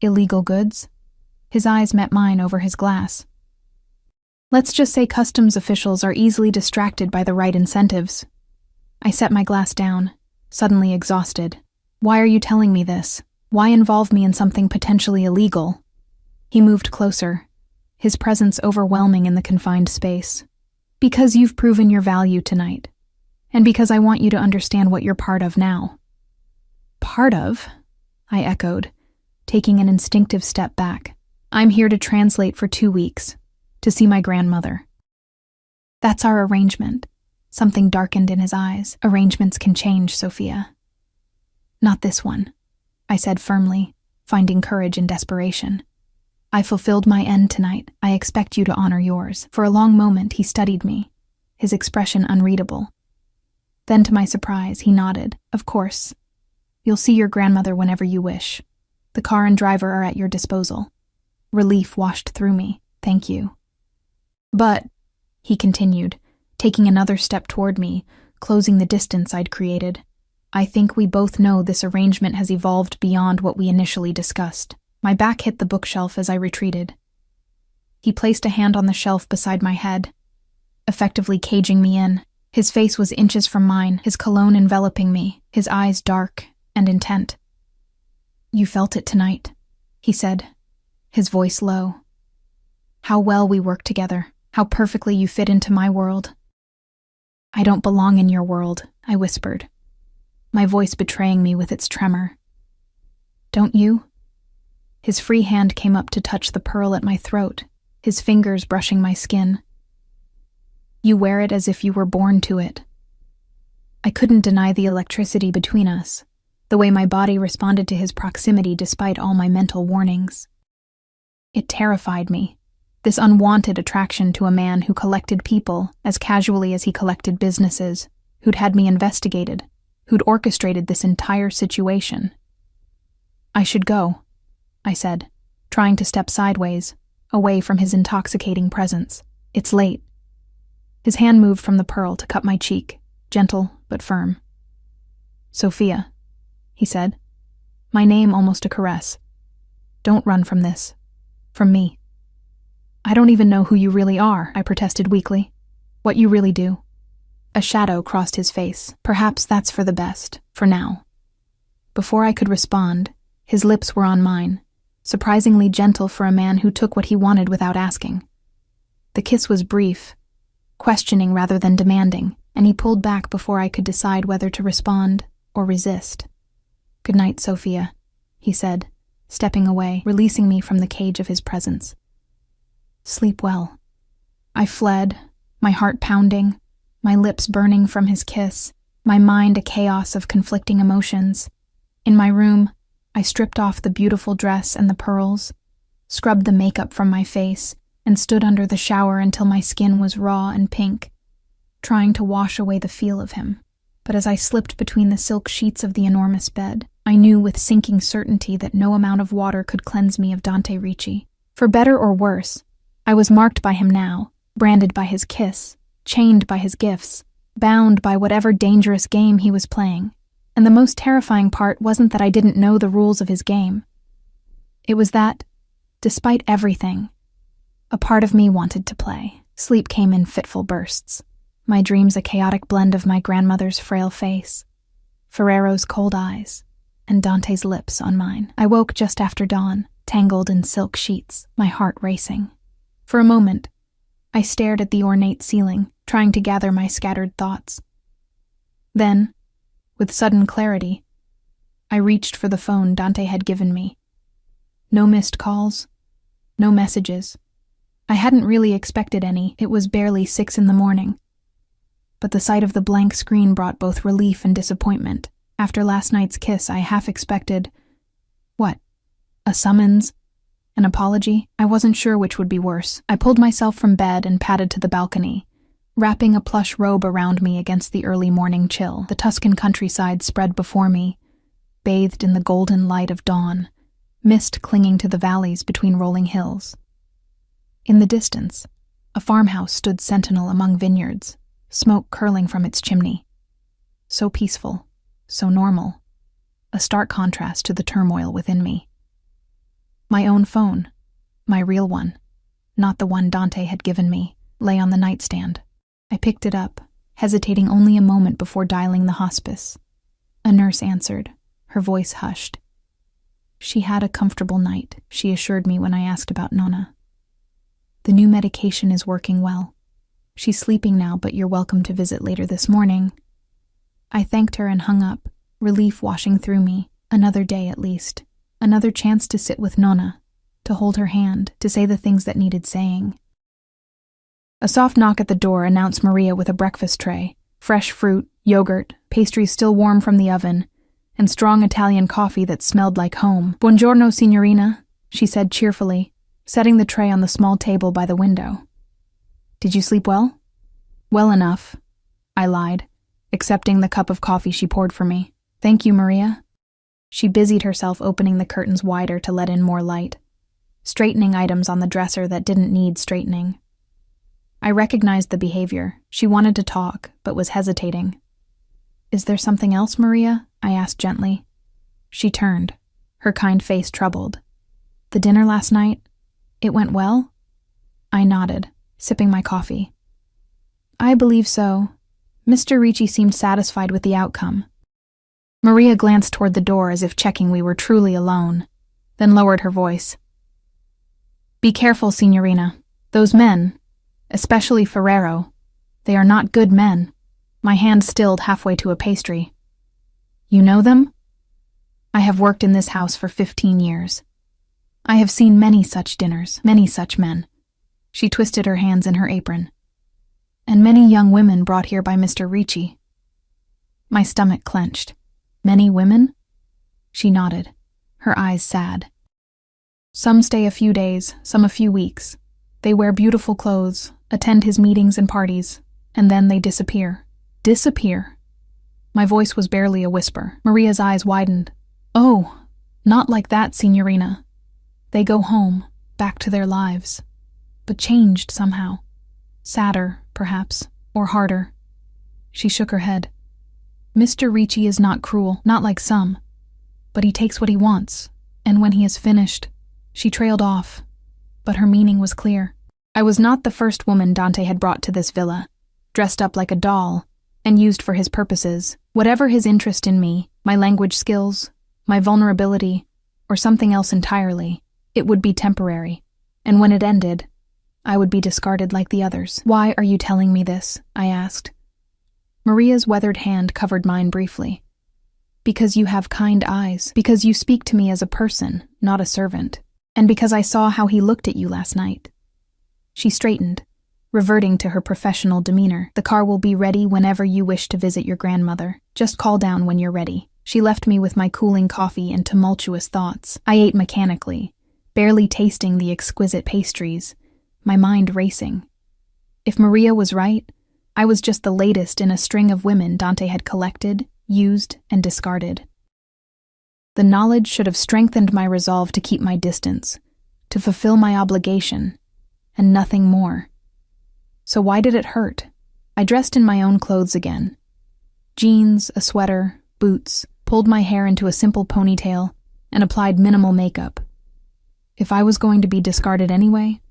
"Illegal goods?" His eyes met mine over his glass. "Let's just say customs officials are easily distracted by the right incentives." I set my glass down, suddenly exhausted. "Why are you telling me this? Why involve me in something potentially illegal?" He moved closer, his presence overwhelming in the confined space. "Because you've proven your value tonight, and because I want you to understand what you're part of now." "Part of?" I echoed, taking an instinctive step back. "I'm here to translate for 2 weeks, to see my grandmother." "That's our arrangement." Something darkened in his eyes. "Arrangements can change, Sophia." "Not this one," I said firmly, finding courage in desperation. "I fulfilled my end tonight. I expect you to honor yours." For a long moment he studied me, his expression unreadable. Then, to my surprise, he nodded. "Of course. You'll see your grandmother whenever you wish. The car and driver are at your disposal." Relief washed through me. "Thank you." "But," he continued, taking another step toward me, closing the distance I'd created, "I think we both know this arrangement has evolved beyond what we initially discussed." My back hit the bookshelf as I retreated. He placed a hand on the shelf beside my head, effectively caging me in. His face was inches from mine, his cologne enveloping me, his eyes dark and intent. "You felt it tonight," he said, his voice low. "How well we work together, how perfectly you fit into my world." "I don't belong in your world," I whispered, my voice betraying me with its tremor. "Don't you?" His free hand came up to touch the pearl at my throat, his fingers brushing my skin. "You wear it as if you were born to it." I couldn't deny the electricity between us, the way my body responded to his proximity despite all my mental warnings. It terrified me. This unwanted attraction to a man who collected people as casually as he collected businesses, who'd had me investigated, who'd orchestrated this entire situation. "I should go," I said, trying to step sideways, away from his intoxicating presence. "It's late." His hand moved from the pearl to cut my cheek, gentle but firm. "Sophia," he said, my name almost a caress. "Don't run from this. From me." "I don't even know who you really are," I protested weakly. "What you really do." A shadow crossed his face. "Perhaps that's for the best, for now." Before I could respond, his lips were on mine, surprisingly gentle for a man who took what he wanted without asking. The kiss was brief, questioning rather than demanding, and he pulled back before I could decide whether to respond or resist. "Good night, Sophia," he said, stepping away, releasing me from the cage of his presence. "Sleep well." I fled, my heart pounding, my lips burning from his kiss, my mind a chaos of conflicting emotions. In my room, I stripped off the beautiful dress and the pearls, scrubbed the makeup from my face, and stood under the shower until my skin was raw and pink, trying to wash away the feel of him. But as I slipped between the silk sheets of the enormous bed, I knew with sinking certainty that no amount of water could cleanse me of Dante Ricci. For better or worse, I was marked by him now, branded by his kiss, chained by his gifts, bound by whatever dangerous game he was playing. And the most terrifying part wasn't that I didn't know the rules of his game. It was that, despite everything, a part of me wanted to play. Sleep came in fitful bursts, my dreams a chaotic blend of my grandmother's frail face, Ferrero's cold eyes, and Dante's lips on mine. I woke just after dawn, tangled in silk sheets, my heart racing. For a moment, I stared at the ornate ceiling, trying to gather my scattered thoughts. Then, with sudden clarity, I reached for the phone Dante had given me. No missed calls, no messages. I hadn't really expected any. It was barely 6 a.m. But the sight of the blank screen brought both relief and disappointment. After last night's kiss, I half expected... what? A summons? An apology? I wasn't sure which would be worse. I pulled myself from bed and padded to the balcony, wrapping a plush robe around me against the early morning chill. The Tuscan countryside spread before me, bathed in the golden light of dawn, mist clinging to the valleys between rolling hills. In the distance, a farmhouse stood sentinel among vineyards, smoke curling from its chimney. So peaceful, so normal, a stark contrast to the turmoil within me. My own phone, my real one, not the one Dante had given me, lay on the nightstand. I picked it up, hesitating only a moment before dialing the hospice. A nurse answered, her voice hushed. "She had a comfortable night," she assured me when I asked about Nonna. "The new medication is working well. She's sleeping now, but you're welcome to visit later this morning." I thanked her and hung up, relief washing through me. Another day at least. Another chance to sit with Nonna, to hold her hand, to say the things that needed saying. A soft knock at the door announced Maria with a breakfast tray, fresh fruit, yogurt, pastries still warm from the oven, and strong Italian coffee that smelled like home. "Buongiorno, signorina," she said cheerfully, setting the tray on the small table by the window. "Did you sleep well?" "Well enough," I lied, accepting the cup of coffee she poured for me. "Thank you, Maria." She busied herself opening the curtains wider to let in more light, straightening items on the dresser that didn't need straightening. I recognized the behavior. She wanted to talk, but was hesitating. "Is there something else, Maria?" I asked gently. She turned, her kind face troubled. "The dinner last night, it went well?" I nodded, sipping my coffee. "I believe so. Mr. Ricci seemed satisfied with the outcome." Maria glanced toward the door as if checking we were truly alone, then lowered her voice. "Be careful, signorina. Those men, especially Ferrero, they are not good men." My hand stilled halfway to a pastry. "You know them?" "I have worked in this house for 15 years. I have seen many such dinners, many such men." She twisted her hands in her apron. "And many young women brought here by Mr. Ricci." My stomach clenched. "Many women?" She nodded, her eyes sad. Some stay a few days, some a few weeks. They wear beautiful clothes, attend his meetings and parties, and then they disappear. Disappear. My voice was barely a whisper. Maria's eyes widened. Oh, not like that, Signorina. They go home, back to their lives. But changed somehow. Sadder, perhaps, or harder. She shook her head. Mr. Ricci is not cruel, not like some. But he takes what he wants, and when he is finished, she trailed off. But her meaning was clear. I was not the first woman Dante had brought to this villa, dressed up like a doll, and used for his purposes. Whatever his interest in me, my language skills, my vulnerability, or something else entirely, it would be temporary. And when it ended, I would be discarded like the others. Why are you telling me this? I asked. Maria's weathered hand covered mine briefly. Because you have kind eyes, because you speak to me as a person, not a servant, and because I saw how he looked at you last night. She straightened, reverting to her professional demeanor. The car will be ready whenever you wish to visit your grandmother. Just call down when you're ready. She left me with my cooling coffee and tumultuous thoughts. I ate mechanically, barely tasting the exquisite pastries, my mind racing. If Maria was right, I was just the latest in a string of women Dante had collected, used, and discarded. The knowledge should have strengthened my resolve to keep my distance, to fulfill my obligation, and nothing more. So why did it hurt? I dressed in my own clothes again. Jeans, a sweater, boots, pulled my hair into a simple ponytail, and applied minimal makeup. If I was going to be discarded anyway,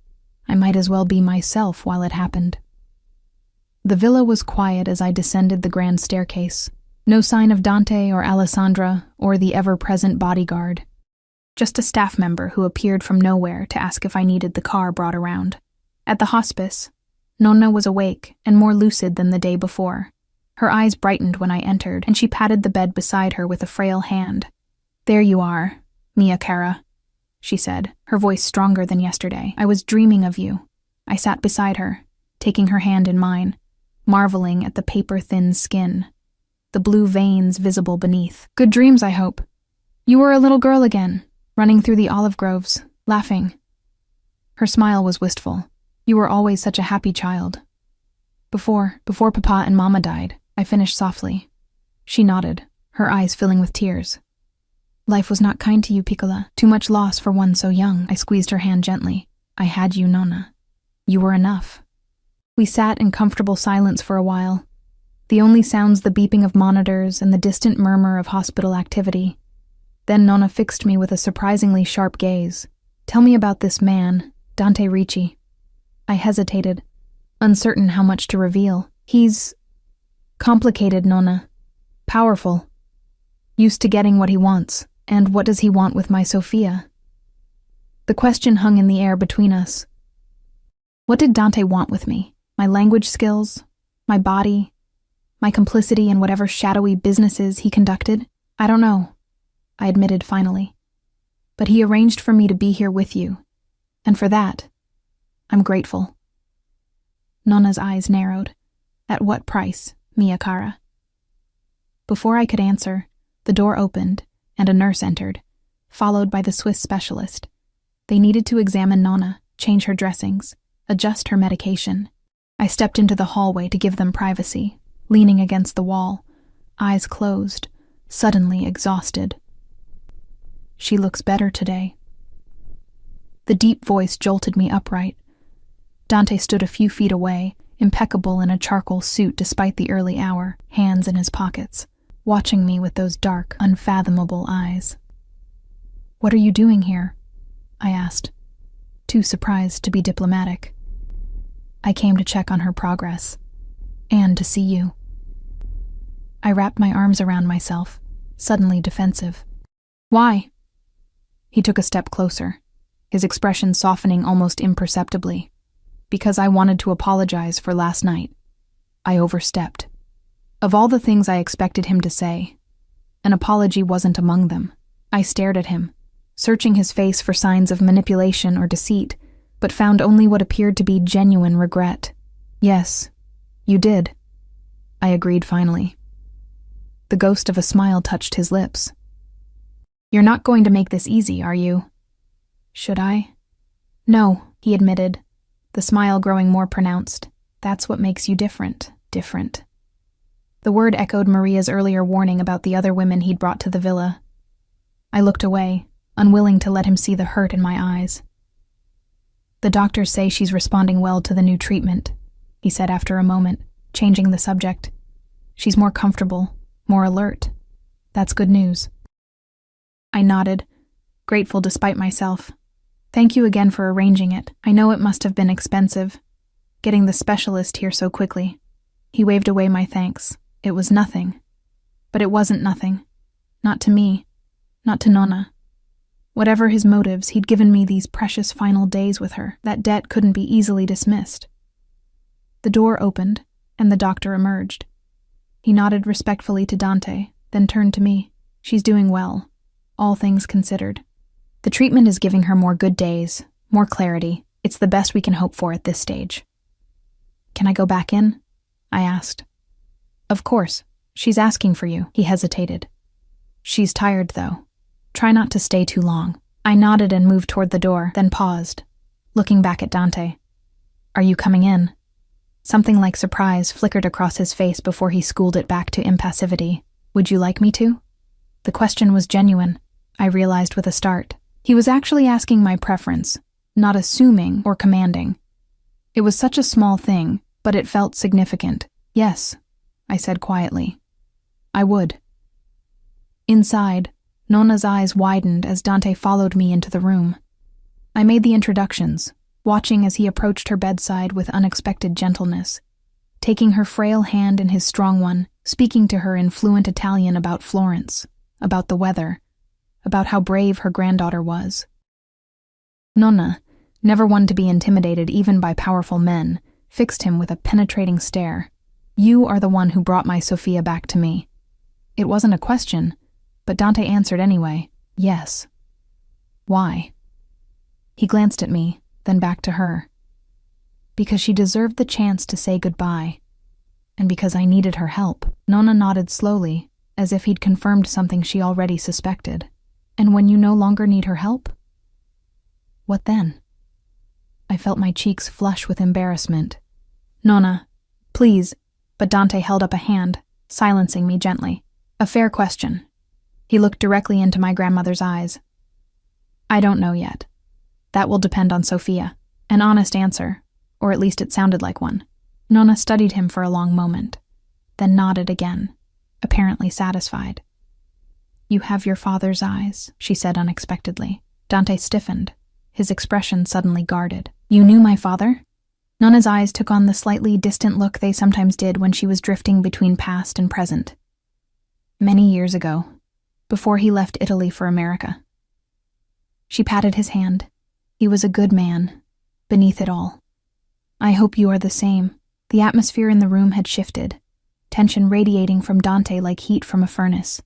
I might as well be myself while it happened. The villa was quiet as I descended the grand staircase. No sign of Dante or Alessandra or the ever-present bodyguard. Just a staff member who appeared from nowhere to ask if I needed the car brought around. At the hospice, Nonna was awake and more lucid than the day before. Her eyes brightened when I entered, and she patted the bed beside her with a frail hand. "There you are, mia cara," she said, her voice stronger than yesterday. "I was dreaming of you." I sat beside her, taking her hand in mine, marveling at the paper-thin skin, the blue veins visible beneath. "Good dreams, I hope. You were a little girl again, running through the olive groves, laughing." Her smile was wistful. "You were always such a happy child." Before Papa and Mama died," I finished softly. She nodded, her eyes filling with tears. "Life was not kind to you, Piccola. Too much loss for one so young." I squeezed her hand gently. "I had you, Nonna. You were enough." We sat in comfortable silence for a while. The only sounds the beeping of monitors and the distant murmur of hospital activity. Then Nonna fixed me with a surprisingly sharp gaze. "Tell me about this man, Dante Ricci." I hesitated, uncertain how much to reveal. "He's complicated, Nonna. Powerful. Used to getting what he wants. And what does he want with my Sophia?" The question hung in the air between us. What did Dante want with me? My language skills? My body? My complicity in whatever shadowy businesses he conducted? "I don't know," I admitted finally. "But he arranged for me to be here with you. And for that, I'm grateful." Nonna's eyes narrowed. "At what price, mia cara?" Before I could answer, the door opened and a nurse entered, followed by the Swiss specialist. They needed to examine Nonna, change her dressings, adjust her medication. I stepped into the hallway to give them privacy, leaning against the wall, eyes closed, suddenly exhausted. "She looks better today." The deep voice jolted me upright. Dante stood a few feet away, impeccable in a charcoal suit despite the early hour, hands in his pockets, watching me with those dark, unfathomable eyes. "What are you doing here?" I asked, too surprised to be diplomatic. "I came to check on her progress, and to see you." I wrapped my arms around myself, suddenly defensive. "Why?" He took a step closer, his expression softening almost imperceptibly. "Because I wanted to apologize for last night. I overstepped." Of all the things I expected him to say, an apology wasn't among them. I stared at him, searching his face for signs of manipulation or deceit, but found only what appeared to be genuine regret. "Yes, you did," I agreed finally. The ghost of a smile touched his lips. "You're not going to make this easy, are you?" Should I? No, he admitted, the smile growing more pronounced. That's what makes you different. The word echoed Maria's earlier warning about the other women he'd brought to the villa. I looked away, unwilling to let him see the hurt in my eyes. The doctors say she's responding well to the new treatment, he said after a moment, changing the subject. She's more comfortable, more alert. That's good news. I nodded, grateful despite myself. Thank you again for arranging it. I know it must have been expensive, getting the specialist here so quickly. He waved away my thanks. It was nothing. But it wasn't nothing. Not to me. Not to Nonna. Whatever his motives, he'd given me these precious final days with her. That debt couldn't be easily dismissed. The door opened, and the doctor emerged. He nodded respectfully to Dante, then turned to me. She's doing well, all things considered. The treatment is giving her more good days, more clarity. It's the best we can hope for at this stage. Can I go back in? I asked. Of course. She's asking for you. He hesitated. She's tired, though. Try not to stay too long. I nodded and moved toward the door, then paused, looking back at Dante. Are you coming in? Something like surprise flickered across his face before he schooled it back to impassivity. Would you like me to? The question was genuine, I realized with a start. He was actually asking my preference, not assuming or commanding. It was such a small thing, but it felt significant. Yes, I said quietly. I would. Inside, Nonna's eyes widened as Dante followed me into the room. I made the introductions, watching as he approached her bedside with unexpected gentleness, taking her frail hand in his strong one, speaking to her in fluent Italian about Florence, about the weather, about how brave her granddaughter was. Nonna, never one to be intimidated even by powerful men, fixed him with a penetrating stare. You are the one who brought my Sophia back to me. It wasn't a question, but Dante answered anyway, yes. Why? He glanced at me, then back to her. Because she deserved the chance to say goodbye, and because I needed her help. Nonna nodded slowly, as if he'd confirmed something she already suspected. And when you no longer need her help? What then? I felt my cheeks flush with embarrassment. Nonna, please, but Dante held up a hand, silencing me gently. A fair question. He looked directly into my grandmother's eyes. I don't know yet. That will depend on Sophia. An honest answer, or at least it sounded like one. Nonna studied him for a long moment, then nodded again, apparently satisfied. You have your father's eyes, she said unexpectedly. Dante stiffened, his expression suddenly guarded. You knew my father? Nonna's eyes took on the slightly distant look they sometimes did when she was drifting between past and present. Many years ago, before he left Italy for America. She patted his hand. He was a good man, beneath it all. I hope you are the same. The atmosphere in the room had shifted, tension radiating from Dante like heat from a furnace.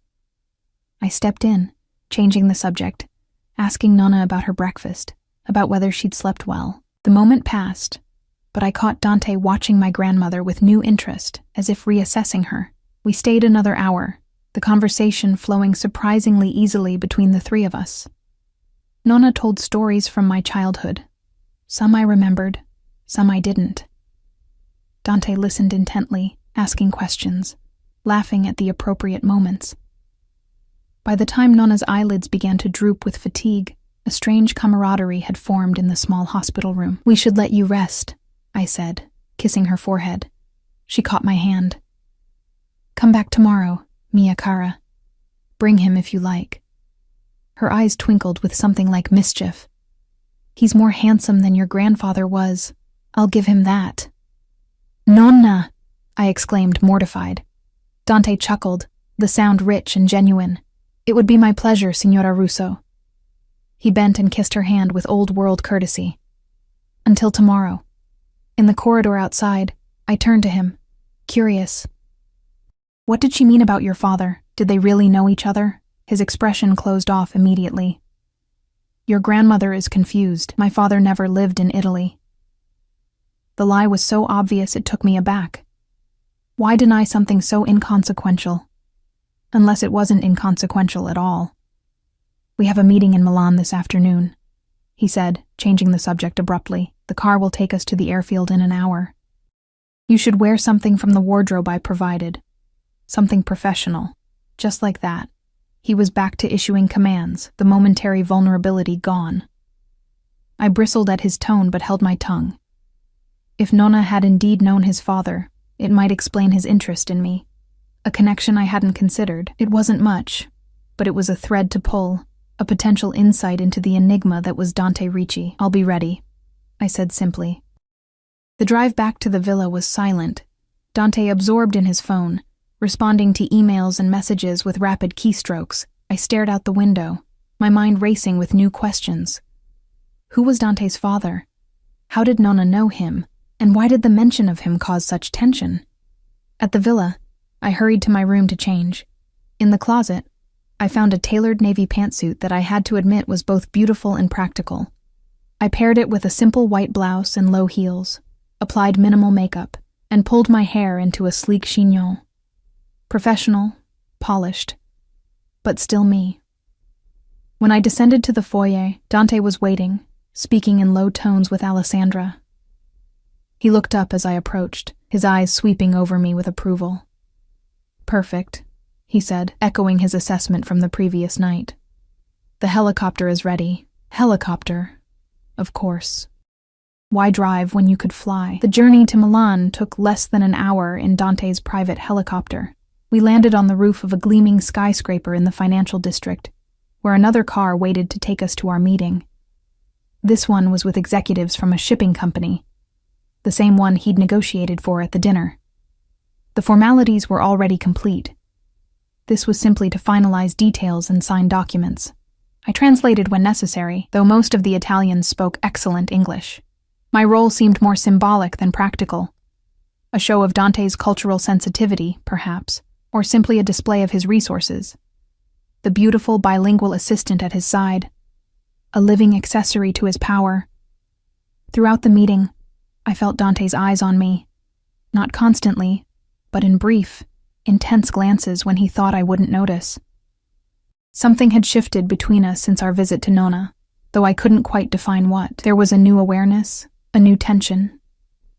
I stepped in, changing the subject, asking Nonna about her breakfast, about whether she'd slept well. The moment passed, but I caught Dante watching my grandmother with new interest, as if reassessing her. We stayed another hour, the conversation flowing surprisingly easily between the three of us. Nonna told stories from my childhood. Some I remembered, some I didn't. Dante listened intently, asking questions, laughing at the appropriate moments. By the time Nonna's eyelids began to droop with fatigue, a strange camaraderie had formed in the small hospital room. We should let you rest, I said, kissing her forehead. She caught my hand. Come back tomorrow, mia cara. Bring him if you like. Her eyes twinkled with something like mischief. He's more handsome than your grandfather was. I'll give him that. Nonna! I exclaimed, mortified. Dante chuckled, the sound rich and genuine. It would be my pleasure, Signora Russo. He bent and kissed her hand with old-world courtesy. Until tomorrow. In the corridor outside, I turned to him, curious. What did she mean about your father? Did they really know each other? His expression closed off immediately. Your grandmother is confused. My father never lived in Italy. The lie was so obvious it took me aback. Why deny something so inconsequential? Unless it wasn't inconsequential at all. We have a meeting in Milan this afternoon. he said, changing the subject abruptly. The car will take us to the airfield in an hour. You should wear something from the wardrobe I provided. Something professional. Just like that. He was back to issuing commands, the momentary vulnerability gone. I bristled at his tone but held my tongue. If Nona had indeed known his father, it might explain his interest in me. A connection I hadn't considered. It wasn't much, but it was a thread to pull, a potential insight into the enigma that was Dante Ricci. I'll be ready, I said simply. The drive back to the villa was silent, Dante absorbed in his phone, responding to emails and messages with rapid keystrokes. I stared out the window, my mind racing with new questions. Who was Dante's father? How did Nona know him? And why did the mention of him cause such tension? At the villa, I hurried to my room to change. In the closet, I found a tailored navy pantsuit that I had to admit was both beautiful and practical. I paired it with a simple white blouse and low heels, applied minimal makeup, and pulled my hair into a sleek chignon. Professional, polished, but still me. When I descended to the foyer, Dante was waiting, speaking in low tones with Alessandra. He looked up as I approached, his eyes sweeping over me with approval. Perfect, he said, echoing his assessment from the previous night. The helicopter is ready. Helicopter, of course. Why drive when you could fly? The journey to Milan took less than an hour in Dante's private helicopter. We landed on the roof of a gleaming skyscraper in the financial district, where another car waited to take us to our meeting. This one was with executives from a shipping company, the same one he'd negotiated for at the dinner. The formalities were already complete. This was simply to finalize details and sign documents. I translated when necessary, though most of the Italians spoke excellent English. My role seemed more symbolic than practical. A show of Dante's cultural sensitivity, perhaps, or simply a display of his resources. The beautiful bilingual assistant at his side, a living accessory to his power. Throughout the meeting, I felt Dante's eyes on me, not constantly, but in brief, intense glances when he thought I wouldn't notice. Something had shifted between us since our visit to Nona, though I couldn't quite define what. There was a new awareness, a new tension,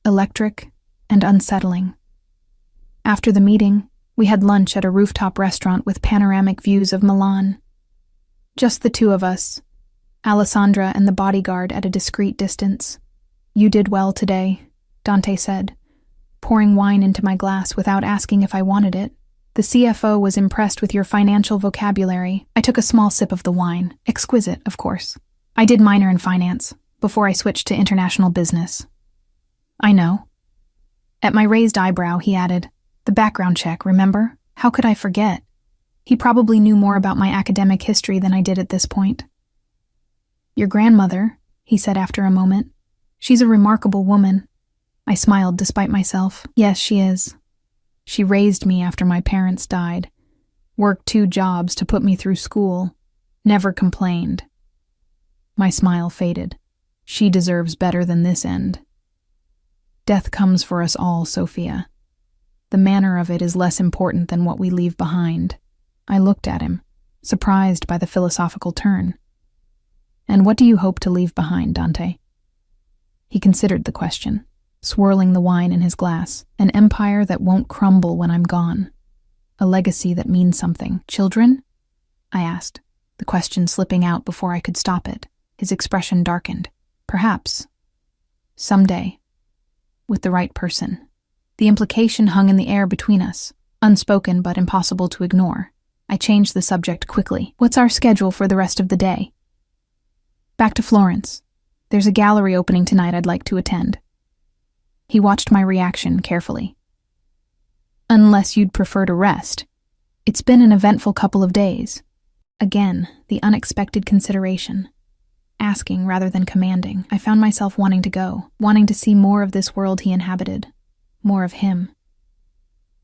electric and unsettling. After the meeting, we had lunch at a rooftop restaurant with panoramic views of Milan. Just the two of us, Alessandra and the bodyguard at a discreet distance. You did well today, Dante said, pouring wine into my glass without asking if I wanted it. The CFO was impressed with your financial vocabulary. I took a small sip of the wine. Exquisite, of course. I did minor in finance, before I switched to international business. I know. At my raised eyebrow, he added, the background check, remember? How could I forget? He probably knew more about my academic history than I did at this point. Your grandmother, he said after a moment. She's a remarkable woman. I smiled despite myself. Yes, she is. She raised me after my parents died, worked 2 jobs to put me through school, never complained. My smile faded. She deserves better than this end. Death comes for us all, Sophia. The manner of it is less important than what we leave behind. I looked at him, surprised by the philosophical turn. And what do you hope to leave behind, Dante? He considered the question, swirling the wine in his glass. An empire that won't crumble when I'm gone. A legacy that means something. Children? I asked, the question slipping out before I could stop it. His expression darkened. Perhaps. Someday. With the right person. The implication hung in the air between us, unspoken but impossible to ignore. I changed the subject quickly. What's our schedule for the rest of the day? Back to Florence. There's a gallery opening tonight I'd like to attend. He watched my reaction carefully. Unless you'd prefer to rest. It's been an eventful couple of days. Again, the unexpected consideration. Asking rather than commanding, I found myself wanting to go, wanting to see more of this world he inhabited, more of him.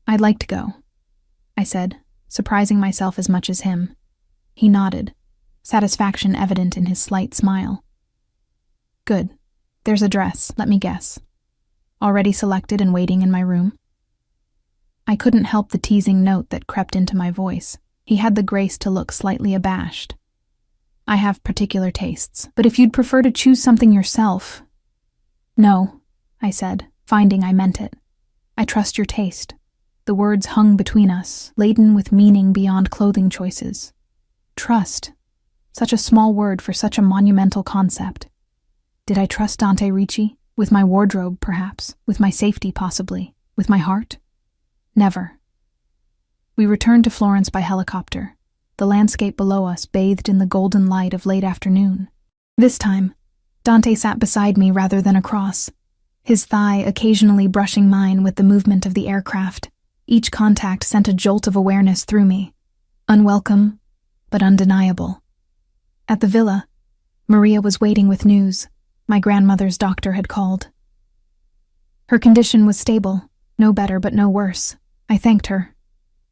I'd like to go, I said, surprising myself as much as him. He nodded, satisfaction evident in his slight smile. Good. There's a dress, let me guess. Already selected and waiting in my room? I couldn't help the teasing note that crept into my voice. He had the grace to look slightly abashed. I have particular tastes. But if you'd prefer to choose something yourself— No, I said, finding I meant it. I trust your taste. The words hung between us, laden with meaning beyond clothing choices. Trust. Such a small word for such a monumental concept. Did I trust Dante Ricci? With my wardrobe, perhaps. With my safety, possibly. With my heart? Never. We returned to Florence by helicopter, the landscape below us bathed in the golden light of late afternoon. This time, Dante sat beside me rather than across, his thigh occasionally brushing mine with the movement of the aircraft. Each contact sent a jolt of awareness through me, unwelcome, but undeniable. At the villa, Maria was waiting with news. My grandmother's doctor had called. Her condition was stable, no better but no worse. I thanked her,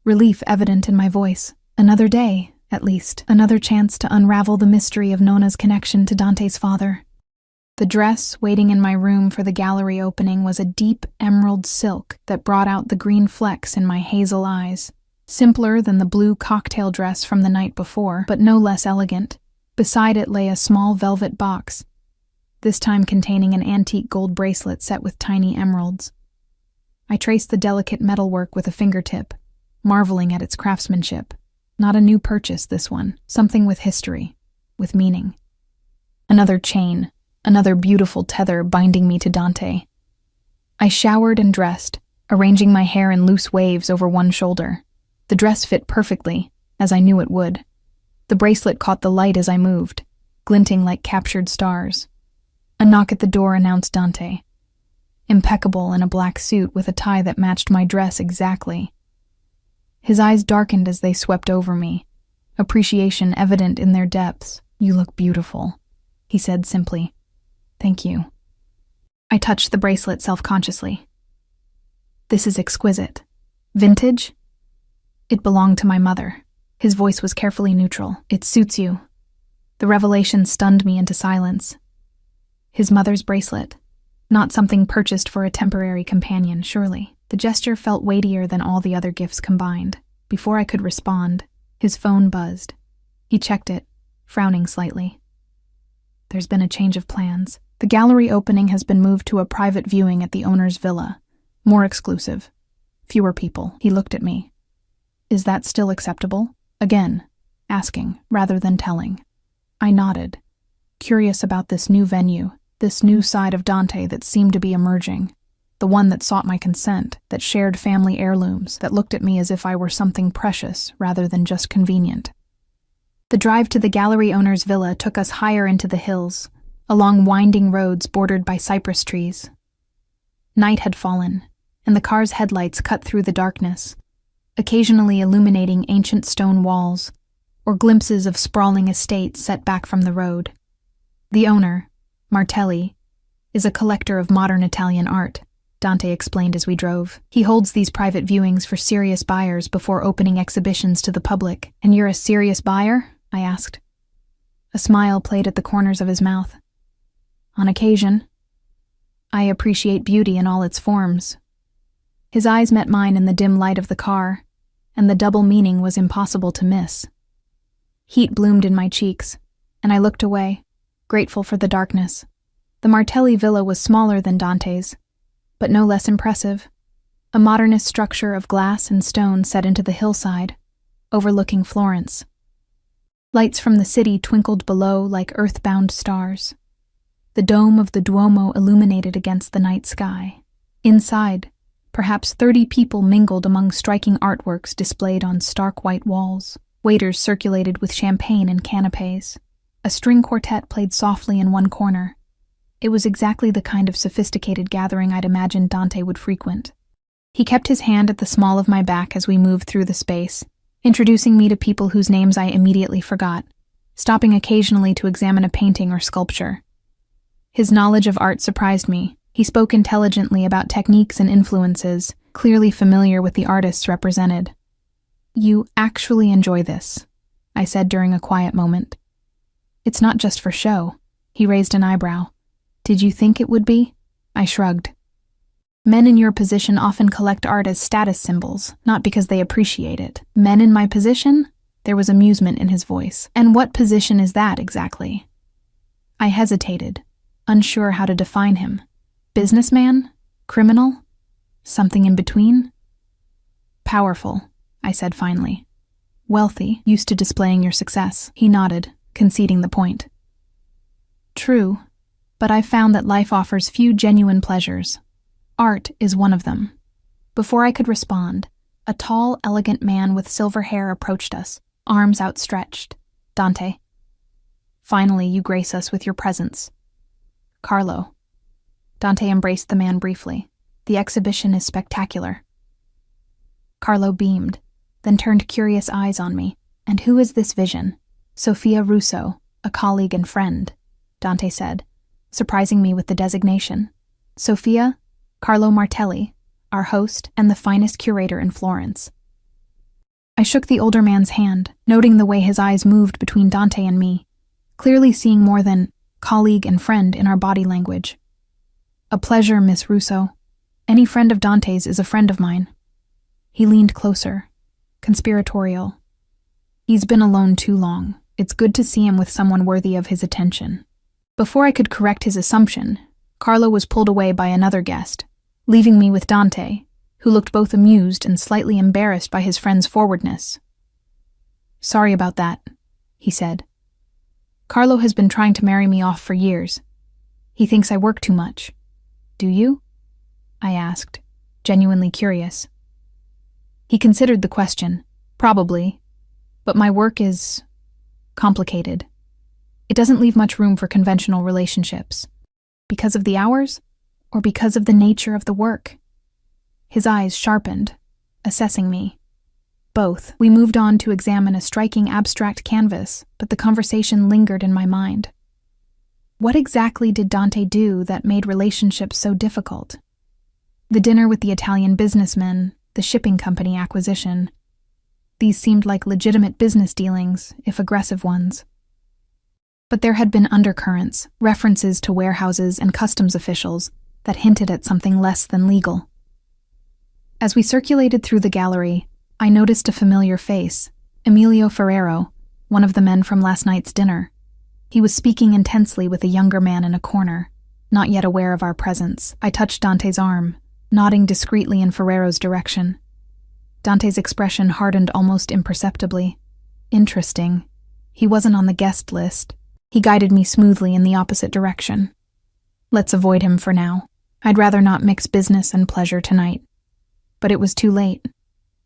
relief evident in my voice. Another day, at least, another chance to unravel the mystery of Nona's connection to Dante's father. The dress waiting in my room for the gallery opening was a deep emerald silk that brought out the green flecks in my hazel eyes. Simpler than the blue cocktail dress from the night before, but no less elegant. Beside it lay a small velvet box, this time containing an antique gold bracelet set with tiny emeralds. I traced the delicate metalwork with a fingertip, marveling at its craftsmanship. Not a new purchase, this one. Something with history, with meaning. Another chain, another beautiful tether binding me to Dante. I showered and dressed, arranging my hair in loose waves over one shoulder. The dress fit perfectly, as I knew it would. The bracelet caught the light as I moved, glinting like captured stars. A knock at the door announced Dante, impeccable in a black suit with a tie that matched my dress exactly. His eyes darkened as they swept over me, appreciation evident in their depths. "You look beautiful," he said simply. "Thank you." I touched the bracelet self-consciously. "This is exquisite. Vintage?" "It belonged to my mother." His voice was carefully neutral. "It suits you." The revelation stunned me into silence. His mother's bracelet. Not something purchased for a temporary companion, surely. The gesture felt weightier than all the other gifts combined. Before I could respond, his phone buzzed. He checked it, frowning slightly. "There's been a change of plans. The gallery opening has been moved to a private viewing at the owner's villa. More exclusive. Fewer people." He looked at me. "Is that still acceptable?" Again, asking rather than telling. I nodded, curious about this new venue, this new side of Dante that seemed to be emerging. The one that sought my consent, that shared family heirlooms, that looked at me as if I were something precious rather than just convenient. The drive to the gallery owner's villa took us higher into the hills, along winding roads bordered by cypress trees. Night had fallen, and the car's headlights cut through the darkness, occasionally illuminating ancient stone walls or glimpses of sprawling estates set back from the road. The owner, Martelli, is a collector of modern Italian art, Dante explained as we drove. He holds these private viewings for serious buyers before opening exhibitions to the public. "And you're a serious buyer?" I asked. A smile played at the corners of his mouth. "On occasion. I appreciate beauty in all its forms." His eyes met mine in the dim light of the car, and the double meaning was impossible to miss. Heat bloomed in my cheeks, and I looked away, grateful for the darkness. The Martelli villa was smaller than Dante's, but no less impressive. A modernist structure of glass and stone set into the hillside, overlooking Florence. Lights from the city twinkled below like earthbound stars. The dome of the Duomo illuminated against the night sky. Inside, perhaps 30 people mingled among striking artworks displayed on stark white walls. Waiters circulated with champagne and canapes. A string quartet played softly in one corner. It was exactly the kind of sophisticated gathering I'd imagined Dante would frequent. He kept his hand at the small of my back as we moved through the space, introducing me to people whose names I immediately forgot, stopping occasionally to examine a painting or sculpture. His knowledge of art surprised me. He spoke intelligently about techniques and influences, clearly familiar with the artists represented. "You actually enjoy this," I said during a quiet moment. "It's not just for show." He raised an eyebrow. "Did you think it would be?" I shrugged. "Men in your position often collect art as status symbols, not because they appreciate it. Men in my position? There was amusement in his voice. And what position is that exactly? I hesitated, unsure how to define him. Businessman? Criminal? Something in between? Powerful, I said finally. Wealthy, used to displaying your success. He nodded, conceding the point. True, but I've found that life offers few genuine pleasures. Art is one of them. Before I could respond, a tall, elegant man with silver hair approached us, arms outstretched. Dante. Finally, you grace us with your presence. Carlo. Dante embraced the man briefly. The exhibition is spectacular. Carlo beamed, then turned curious eyes on me. And who is this vision? Sofia Russo, a colleague and friend, Dante said, surprising me with the designation. Sofia, Carlo Martelli, our host and the finest curator in Florence. I shook the older man's hand, noting the way his eyes moved between Dante and me, clearly seeing more than colleague and friend in our body language. A pleasure, Miss Russo. Any friend of Dante's is a friend of mine. He leaned closer, conspiratorial. He's been alone too long. It's good to see him with someone worthy of his attention. Before I could correct his assumption, Carlo was pulled away by another guest, leaving me with Dante, who looked both amused and slightly embarrassed by his friend's forwardness. Sorry about that, he said. Carlo has been trying to marry me off for years. He thinks I work too much. Do you? I asked, genuinely curious. He considered the question. Probably. But my work is complicated. It doesn't leave much room for conventional relationships. Because of the hours, or because of the nature of the work? His eyes sharpened, assessing me. Both. We moved on to examine a striking abstract canvas, but the conversation lingered in my mind. What exactly did Dante do that made relationships so difficult? The dinner with the Italian businessman, the shipping company acquisition. These seemed like legitimate business dealings, if aggressive ones. But there had been undercurrents, references to warehouses and customs officials that hinted at something less than legal. As we circulated through the gallery, I noticed a familiar face, Emilio Ferrero, one of the men from last night's dinner. He was speaking intensely with a younger man in a corner, not yet aware of our presence. I touched Dante's arm, nodding discreetly in Ferrero's direction. Dante's expression hardened almost imperceptibly. Interesting. He wasn't on the guest list. He guided me smoothly in the opposite direction. Let's avoid him for now. I'd rather not mix business and pleasure tonight. But it was too late.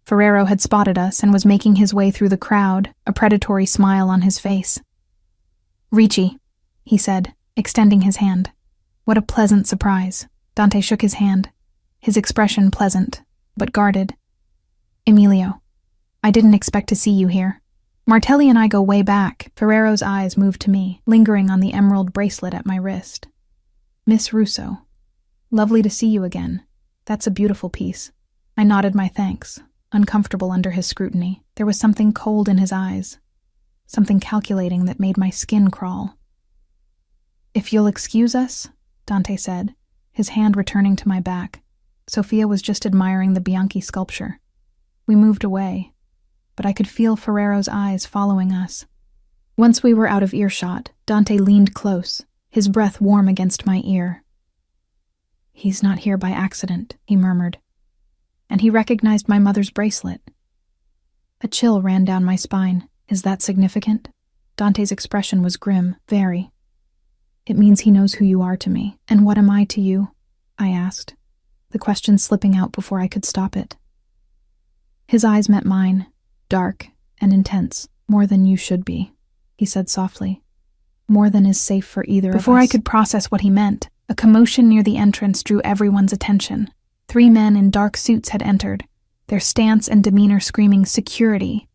Ferrero had spotted us and was making his way through the crowd, a predatory smile on his face. Ricci, he said, extending his hand. What a pleasant surprise. Dante shook his hand, his expression pleasant, but guarded. Emilio, I didn't expect to see you here. Martelli and I go way back. Ferrero's eyes moved to me, lingering on the emerald bracelet at my wrist. Miss Russo, lovely to see you again. That's a beautiful piece. I nodded my thanks, uncomfortable under his scrutiny. There was something cold in his eyes, something calculating that made my skin crawl. If you'll excuse us, Dante said, his hand returning to my back. Sofia was just admiring the Bianchi sculpture. We moved away, but I could feel Ferrero's eyes following us. Once we were out of earshot, Dante leaned close, his breath warm against my ear. He's not here by accident, he murmured. And he recognized my mother's bracelet. A chill ran down my spine. Is that significant? Dante's expression was grim, very. It means he knows who you are to me. And what am I to you? I asked, the question slipping out before I could stop it. His eyes met mine, dark and intense. More than you should be, he said softly. More than is safe for either of us. Before I could process what he meant, a commotion near the entrance drew everyone's attention. 3 men in dark suits had entered, their stance and demeanor screaming security,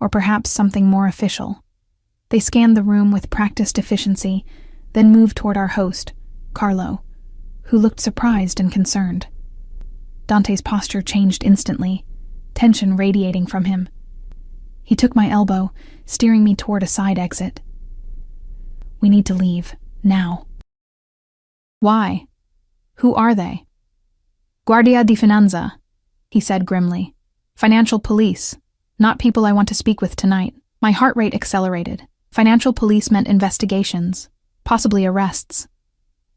or perhaps something more official. They scanned the room with practiced efficiency, then moved toward our host, Carlo, who looked surprised and concerned. Dante's posture changed instantly, tension radiating from him. He took my elbow, steering me toward a side exit. We need to leave, now. Why? Who are they? Guardia di Finanza, he said grimly. Financial police, not people I want to speak with tonight. My heart rate accelerated. Financial police meant investigations, possibly arrests.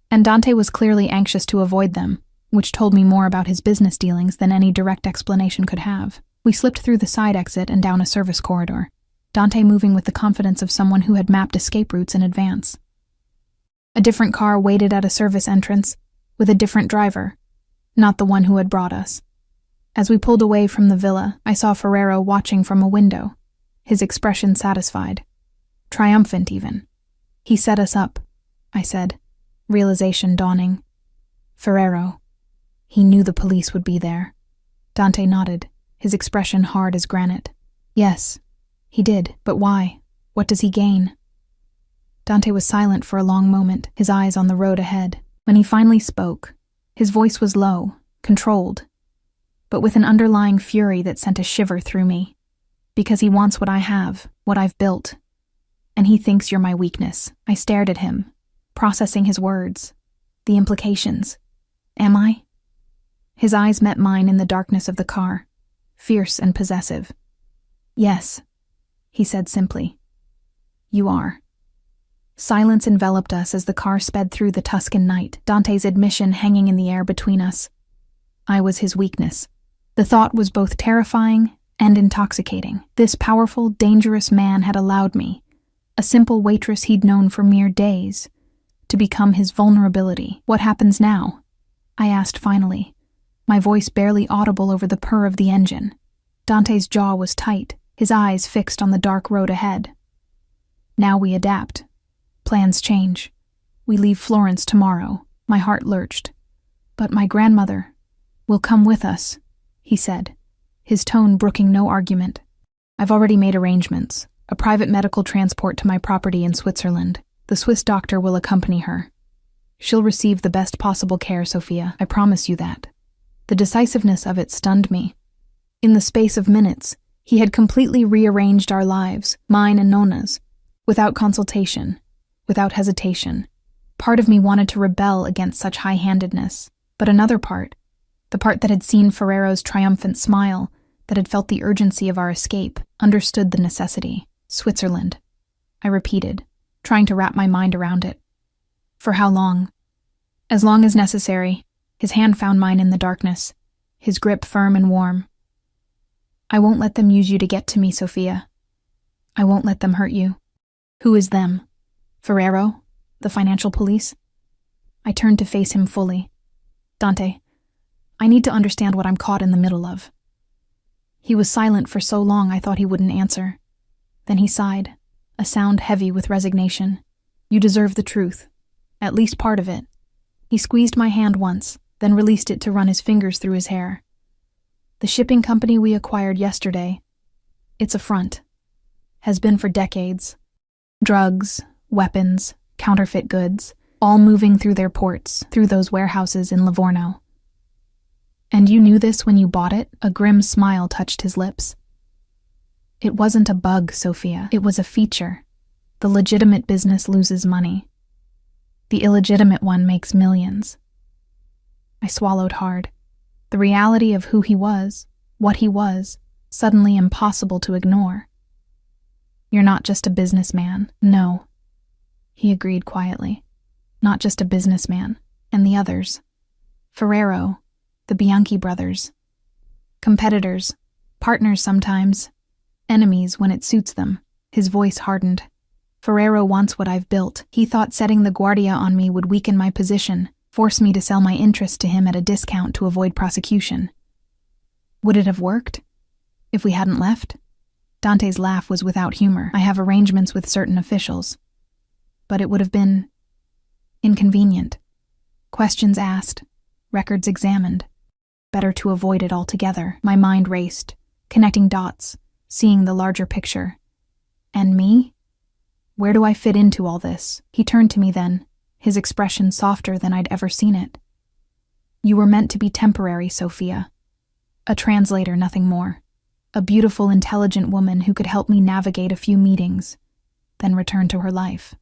And Dante was clearly anxious to avoid them, which told me more about his business dealings than any direct explanation could have. We slipped through the side exit and down a service corridor, Dante moving with the confidence of someone who had mapped escape routes in advance. A different car waited at a service entrance, with a different driver, not the one who had brought us. As we pulled away from the villa, I saw Ferrero watching from a window, his expression satisfied, triumphant even. "He set us up," I said, realization dawning. "Ferrero. He knew the police would be there." Dante nodded, his expression hard as granite. "Yes, he did, but why? What does he gain?" Dante was silent for a long moment, his eyes on the road ahead. When he finally spoke, his voice was low, controlled, but with an underlying fury that sent a shiver through me. "Because he wants what I have, what I've built. And he thinks you're my weakness." I stared at him, processing his words, the implications. Am I? His eyes met mine in the darkness of the car, fierce and possessive. "Yes," he said simply. "You are." Silence enveloped us as the car sped through the Tuscan night, Dante's admission hanging in the air between us. I was his weakness. The thought was both terrifying and intoxicating. This powerful, dangerous man had allowed me, a simple waitress he'd known for mere days, to become his vulnerability. "What happens now?" I asked finally, my voice barely audible over the purr of the engine. Dante's jaw was tight, his eyes fixed on the dark road ahead. "Now we adapt. Plans change. We leave Florence tomorrow." My heart lurched. "But my grandmother will come with us," he said, his tone brooking no argument. "I've already made arrangements. A private medical transport to my property in Switzerland. The Swiss doctor will accompany her. She'll receive the best possible care, Sophia, I promise you that." The decisiveness of it stunned me. In the space of minutes, he had completely rearranged our lives, mine and Nona's, without consultation, without hesitation. Part of me wanted to rebel against such high-handedness, but another part, the part that had seen Ferrero's triumphant smile, that had felt the urgency of our escape, understood the necessity. "Switzerland," I repeated, trying to wrap my mind around it. "For how long?" "As long as necessary." His hand found mine in the darkness, his grip firm and warm. "I won't let them use you to get to me, Sophia. I won't let them hurt you." "Who is them? Ferrero? The financial police?" I turned to face him fully. "Dante, I need to understand what I'm caught in the middle of." He was silent for so long I thought he wouldn't answer. Then he sighed, a sound heavy with resignation. "You deserve the truth, at least part of it." He squeezed my hand once, then released it to run his fingers through his hair. "The shipping company we acquired yesterday, it's a front. Has been for decades. Drugs, weapons, counterfeit goods, all moving through their ports, through those warehouses in Livorno. And you knew this when you bought it?" A grim smile touched his lips. "It wasn't a bug, Sophia. It was a feature. The legitimate business loses money. The illegitimate one makes millions." I swallowed hard. The reality of who he was, what he was, suddenly impossible to ignore. "You're not just a businessman." "No," he agreed quietly. "Not just a businessman. And the others. Ferrero, the Bianchi brothers. Competitors, partners sometimes, enemies when it suits them." His voice hardened. "Ferrero wants what I've built. He thought setting the Guardia on me would weaken my position, force me to sell my interest to him at a discount to avoid prosecution. Would it have worked if we hadn't left?" Dante's laugh was without humor. "I have arrangements with certain officials. But it would have been inconvenient. Questions asked, records examined. Better to avoid it altogether." My mind raced, connecting dots, seeing the larger picture. "And me? Where do I fit into all this?" He turned to me then, his expression softer than I'd ever seen it. "You were meant to be temporary, Sophia. A translator, nothing more. A beautiful, intelligent woman who could help me navigate a few meetings, then return to her life."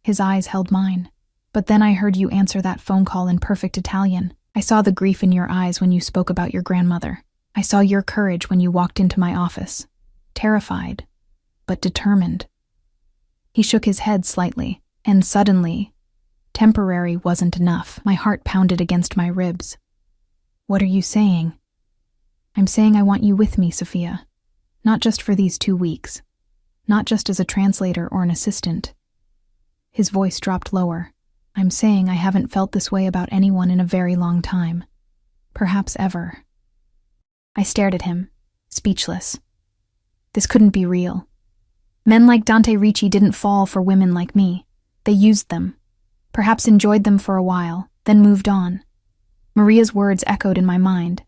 His eyes held mine. "But then I heard you answer that phone call in perfect Italian. I saw the grief in your eyes when you spoke about your grandmother. I saw your courage when you walked into my office. Terrified, but determined. He shook his head slightly, and suddenly, temporary wasn't enough. My heart pounded against my ribs. What are you saying? I'm saying I want you with me, Sophia. Not just for these 2 weeks. Not just as a translator or an assistant. His voice dropped lower. I'm saying I haven't felt this way about anyone in a very long time. Perhaps ever. I stared at him, speechless. This couldn't be real. Men like Dante Ricci didn't fall for women like me. They used them, perhaps enjoyed them for a while, then moved on. Maria's words echoed in my mind.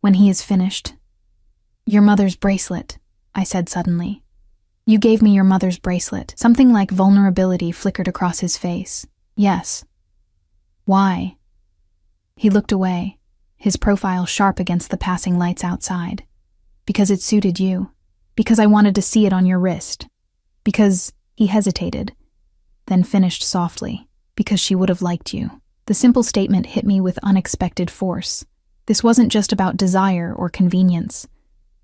When he is finished. Your mother's bracelet, I said suddenly. You gave me your mother's bracelet. Something like vulnerability flickered across his face. Yes. Why? He looked away, his profile sharp against the passing lights outside. Because it suited you. Because I wanted to see it on your wrist. Because he hesitated, then finished softly. Because she would have liked you. The simple statement hit me with unexpected force. This wasn't just about desire or convenience.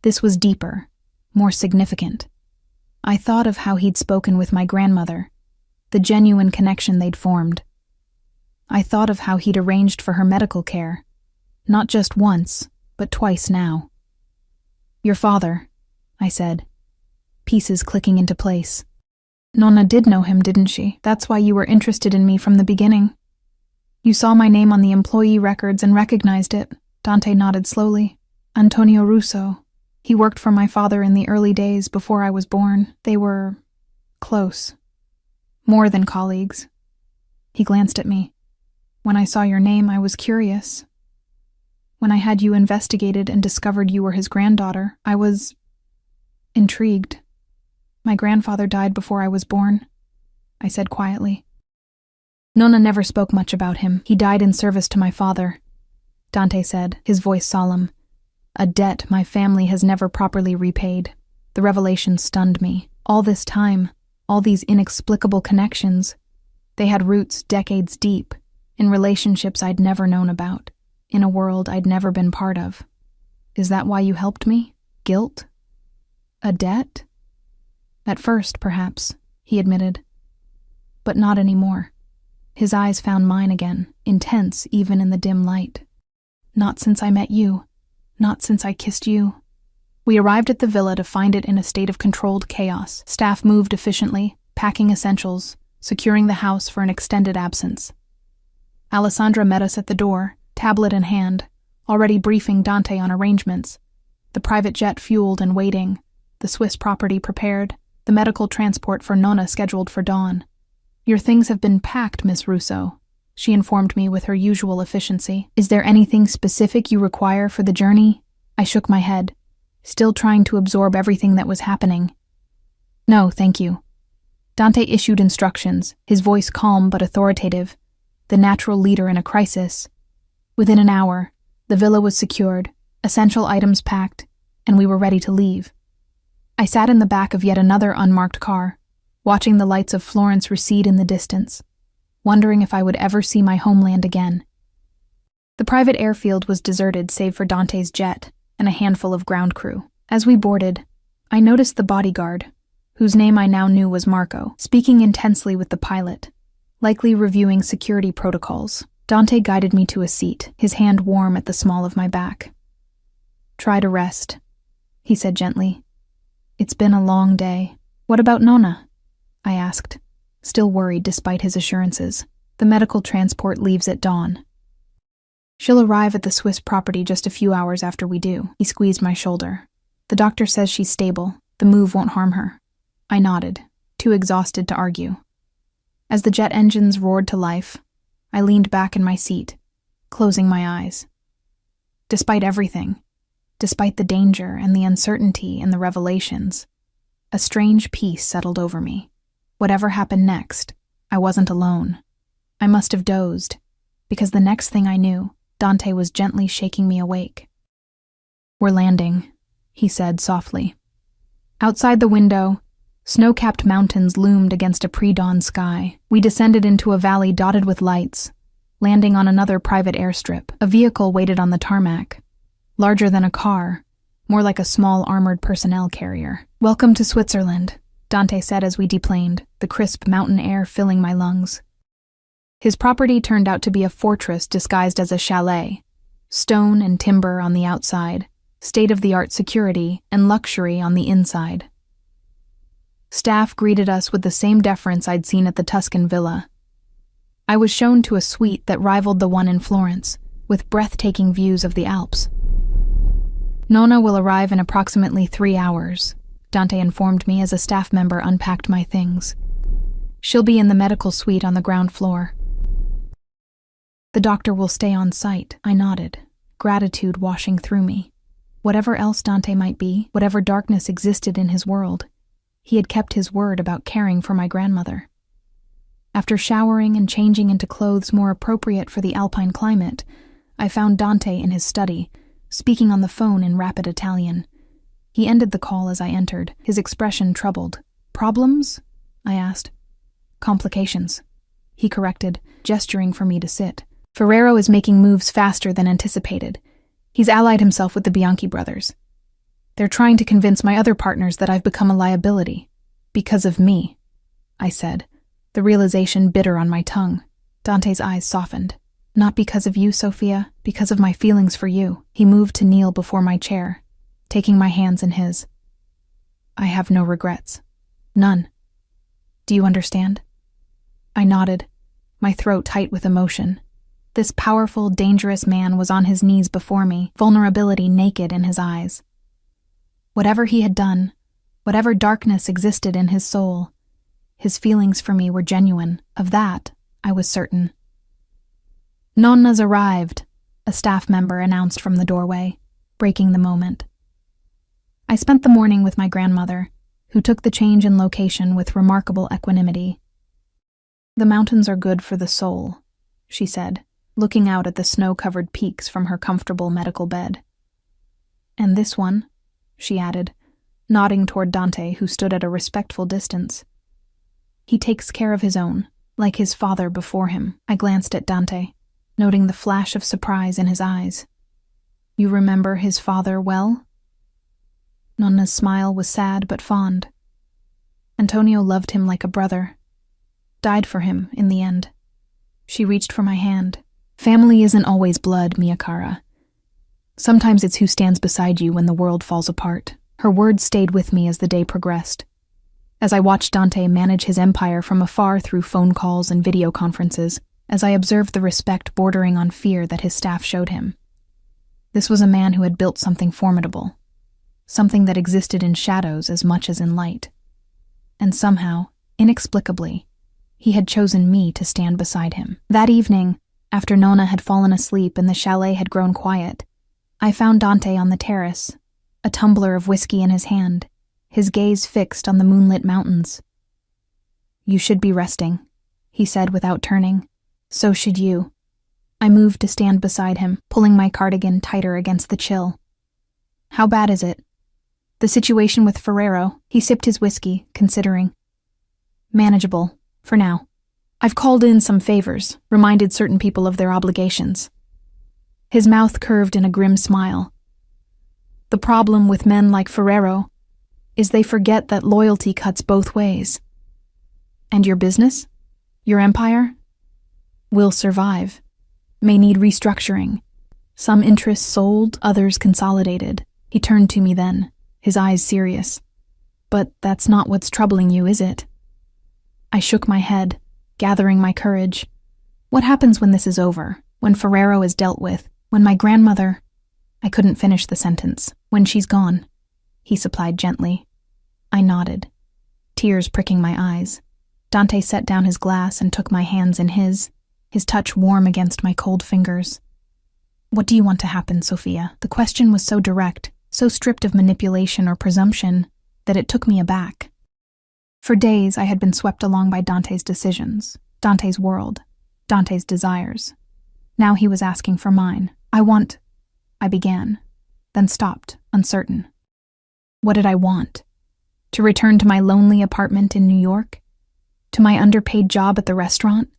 This was deeper, more significant. I thought of how he'd spoken with my grandmother, the genuine connection they'd formed. I thought of how he'd arranged for her medical care, not just once, but twice now. Your father, I said, pieces clicking into place. Nonna did know him, didn't she? That's why you were interested in me from the beginning. You saw my name on the employee records and recognized it. Dante nodded slowly. Antonio Russo. He worked for my father in the early days before I was born. They were close. More than colleagues. He glanced at me. When I saw your name, I was curious. When I had you investigated and discovered you were his granddaughter, I was intrigued. My grandfather died before I was born, I said quietly. Nonna never spoke much about him. He died in service to my father, Dante said, his voice solemn. A debt my family has never properly repaid. The revelation stunned me. All this time, all these inexplicable connections, they had roots decades deep, in relationships I'd never known about, in a world I'd never been part of. Is that why you helped me? Guilt? A debt? At first, perhaps, he admitted. But not anymore. His eyes found mine again, intense even in the dim light. Not since I met you. Not since I kissed you. We arrived at the villa to find it in a state of controlled chaos. Staff moved efficiently, packing essentials, securing the house for an extended absence. Alessandra met us at the door, tablet in hand, already briefing Dante on arrangements. The private jet fueled and waiting, the Swiss property prepared, the medical transport for Nonna scheduled for dawn. Your things have been packed, Miss Russo, she informed me with her usual efficiency. Is there anything specific you require for the journey? I shook my head, still trying to absorb everything that was happening. No, thank you. Dante issued instructions, his voice calm but authoritative, the natural leader in a crisis. Within an hour, the villa was secured, essential items packed, and we were ready to leave. I sat in the back of yet another unmarked car, watching the lights of Florence recede in the distance, wondering if I would ever see my homeland again. The private airfield was deserted save for Dante's jet and a handful of ground crew. As we boarded, I noticed the bodyguard, whose name I now knew was Marco, speaking intensely with the pilot, likely reviewing security protocols. Dante guided me to a seat, his hand warm at the small of my back. Try to rest, he said gently. It's been a long day. What about Nonna? I asked, still worried despite his assurances. The medical transport leaves at dawn. She'll arrive at the Swiss property just a few hours after we do. He squeezed my shoulder. The doctor says she's stable. The move won't harm her. I nodded, too exhausted to argue. As the jet engines roared to life, I leaned back in my seat, closing my eyes. Despite everything, despite the danger and the uncertainty and the revelations, a strange peace settled over me. Whatever happened next, I wasn't alone. I must have dozed, because the next thing I knew, Dante was gently shaking me awake. We're landing, he said softly. Outside the window, snow-capped mountains loomed against a pre-dawn sky. We descended into a valley dotted with lights, landing on another private airstrip. A vehicle waited on the tarmac, larger than a car, more like a small armored personnel carrier. "Welcome to Switzerland," Dante said as we deplaned, the crisp mountain air filling my lungs. His property turned out to be a fortress disguised as a chalet. Stone and timber on the outside, state-of-the-art security and luxury on the inside. Staff greeted us with the same deference I'd seen at the Tuscan villa. I was shown to a suite that rivaled the one in Florence, with breathtaking views of the Alps. "Nonna will arrive in approximately 3 hours," Dante informed me as a staff member unpacked my things. "She'll be in the medical suite on the ground floor." "The doctor will stay on site," I nodded, gratitude washing through me. Whatever else Dante might be, whatever darkness existed in his world, he had kept his word about caring for my grandmother. After showering and changing into clothes more appropriate for the alpine climate, I found Dante in his study, speaking on the phone in rapid Italian. He ended the call as I entered, his expression troubled. "Problems?" I asked. "Complications," he corrected, gesturing for me to sit. "Ferrero is making moves faster than anticipated. He's allied himself with the Bianchi brothers. They're trying to convince my other partners that I've become a liability. Because of me," I said, the realization bitter on my tongue. Dante's eyes softened. "Not because of you, Sophia, because of my feelings for you." He moved to kneel before my chair, taking my hands in his. "I have no regrets. None. Do you understand?" I nodded, my throat tight with emotion. This powerful, dangerous man was on his knees before me, vulnerability naked in his eyes. Whatever he had done, whatever darkness existed in his soul, his feelings for me were genuine. Of that, I was certain. "Nonna's arrived," a staff member announced from the doorway, breaking the moment. I spent the morning with my grandmother, who took the change in location with remarkable equanimity. "The mountains are good for the soul," she said, looking out at the snow-covered peaks from her comfortable medical bed. "And this one," she added, nodding toward Dante, who stood at a respectful distance. "He takes care of his own, like his father before him." I glanced at Dante, noting the flash of surprise in his eyes. "You remember his father well?" Nonna's smile was sad but fond. "Antonio loved him like a brother. Died for him in the end." She reached for my hand. "Family isn't always blood, mia cara. Sometimes it's who stands beside you when the world falls apart." Her words stayed with me as the day progressed. As I watched Dante manage his empire from afar through phone calls and video conferences, as I observed the respect bordering on fear that his staff showed him. This was a man who had built something formidable, something that existed in shadows as much as in light. And somehow, inexplicably, he had chosen me to stand beside him. That evening, after Nonna had fallen asleep and the chalet had grown quiet, I found Dante on the terrace, a tumbler of whiskey in his hand, his gaze fixed on the moonlit mountains. "You should be resting," he said without turning. "So should you." I moved to stand beside him, pulling my cardigan tighter against the chill. "How bad is it?" "The situation with Ferrero." He sipped his whiskey, considering. "Manageable, for now. I've called in some favors, reminded certain people of their obligations." His mouth curved in a grim smile. "The problem with men like Ferrero is they forget that loyalty cuts both ways. And your business? Your empire? Will survive. May need restructuring. Some interests sold, others consolidated." He turned to me then, his eyes serious. "But that's not what's troubling you, is it?" I shook my head, gathering my courage. "What happens when this is over? When Ferrero is dealt with? When my grandmother—" I couldn't finish the sentence. "When she's gone," he supplied gently. I nodded, tears pricking my eyes. Dante set down his glass and took my hands in his touch warm against my cold fingers. "What do you want to happen, Sophia?" The question was so direct, so stripped of manipulation or presumption, that it took me aback. For days I had been swept along by Dante's decisions, Dante's world, Dante's desires. Now he was asking for mine. I began, then stopped, uncertain. What did I want? To return to my lonely apartment in New York? To my underpaid job at the restaurant?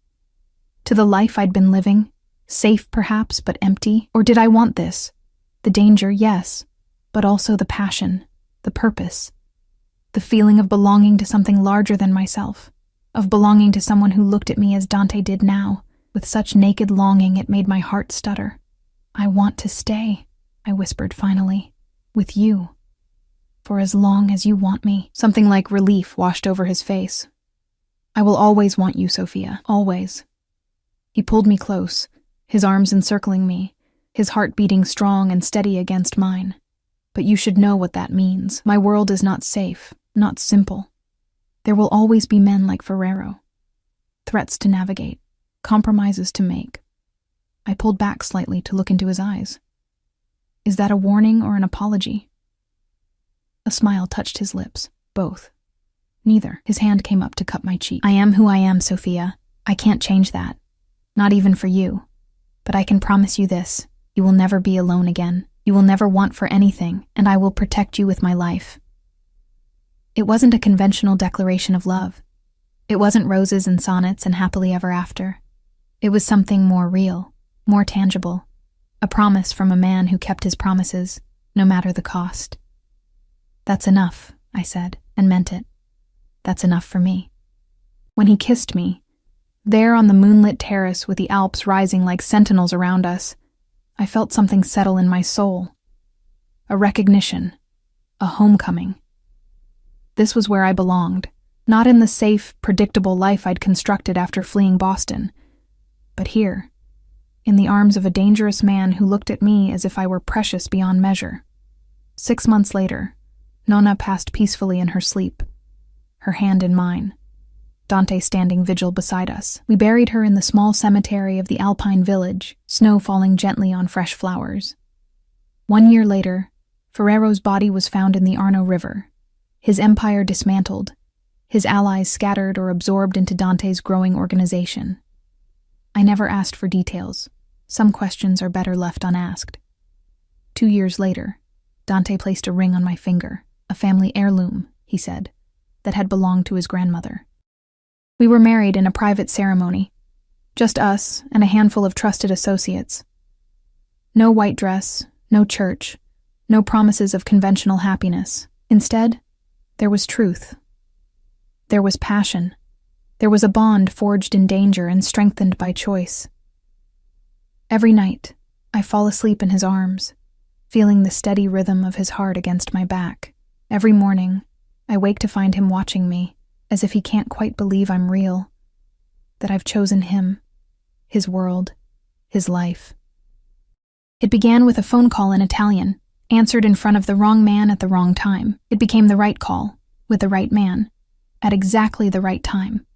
To the life I'd been living, safe perhaps, but empty? Or did I want this? The danger, yes, but also the passion, the purpose. The feeling of belonging to something larger than myself, of belonging to someone who looked at me as Dante did now, with such naked longing it made my heart stutter. "I want to stay," I whispered finally, "with you. For as long as you want me." Something like relief washed over his face. "I will always want you, Sophia, always." He pulled me close, his arms encircling me, his heart beating strong and steady against mine. "But you should know what that means. My world is not safe, not simple. There will always be men like Ferrero. Threats to navigate, compromises to make." I pulled back slightly to look into his eyes. "Is that a warning or an apology?" A smile touched his lips. "Both." "Neither." His hand came up to cup my cheek. "I am who I am, Sophia. I can't change that. Not even for you. But I can promise you this. You will never be alone again. You will never want for anything, and I will protect you with my life." It wasn't a conventional declaration of love. It wasn't roses and sonnets and happily ever after. It was something more real, more tangible. A promise from a man who kept his promises, no matter the cost. "That's enough," I said, and meant it. "That's enough for me." When he kissed me, there on the moonlit terrace with the Alps rising like sentinels around us, I felt something settle in my soul. A recognition, a homecoming. This was where I belonged, not in the safe, predictable life I'd constructed after fleeing Boston, but here, in the arms of a dangerous man who looked at me as if I were precious beyond measure. 6 months later, Nonna passed peacefully in her sleep, her hand in mine, Dante standing vigil beside us. We buried her in the small cemetery of the Alpine village, snow falling gently on fresh flowers. 1 year later, Ferrero's body was found in the Arno River, his empire dismantled, his allies scattered or absorbed into Dante's growing organization. I never asked for details. Some questions are better left unasked. 2 years later, Dante placed a ring on my finger, a family heirloom, he said, that had belonged to his grandmother. We were married in a private ceremony, just us and a handful of trusted associates. No white dress, no church, no promises of conventional happiness. Instead, there was truth. There was passion. There was a bond forged in danger and strengthened by choice. Every night, I fall asleep in his arms, feeling the steady rhythm of his heart against my back. Every morning, I wake to find him watching me, as if he can't quite believe I'm real, that I've chosen him, his world, his life. It began with a phone call in Italian, answered in front of the wrong man at the wrong time. It became the right call, with the right man, at exactly the right time.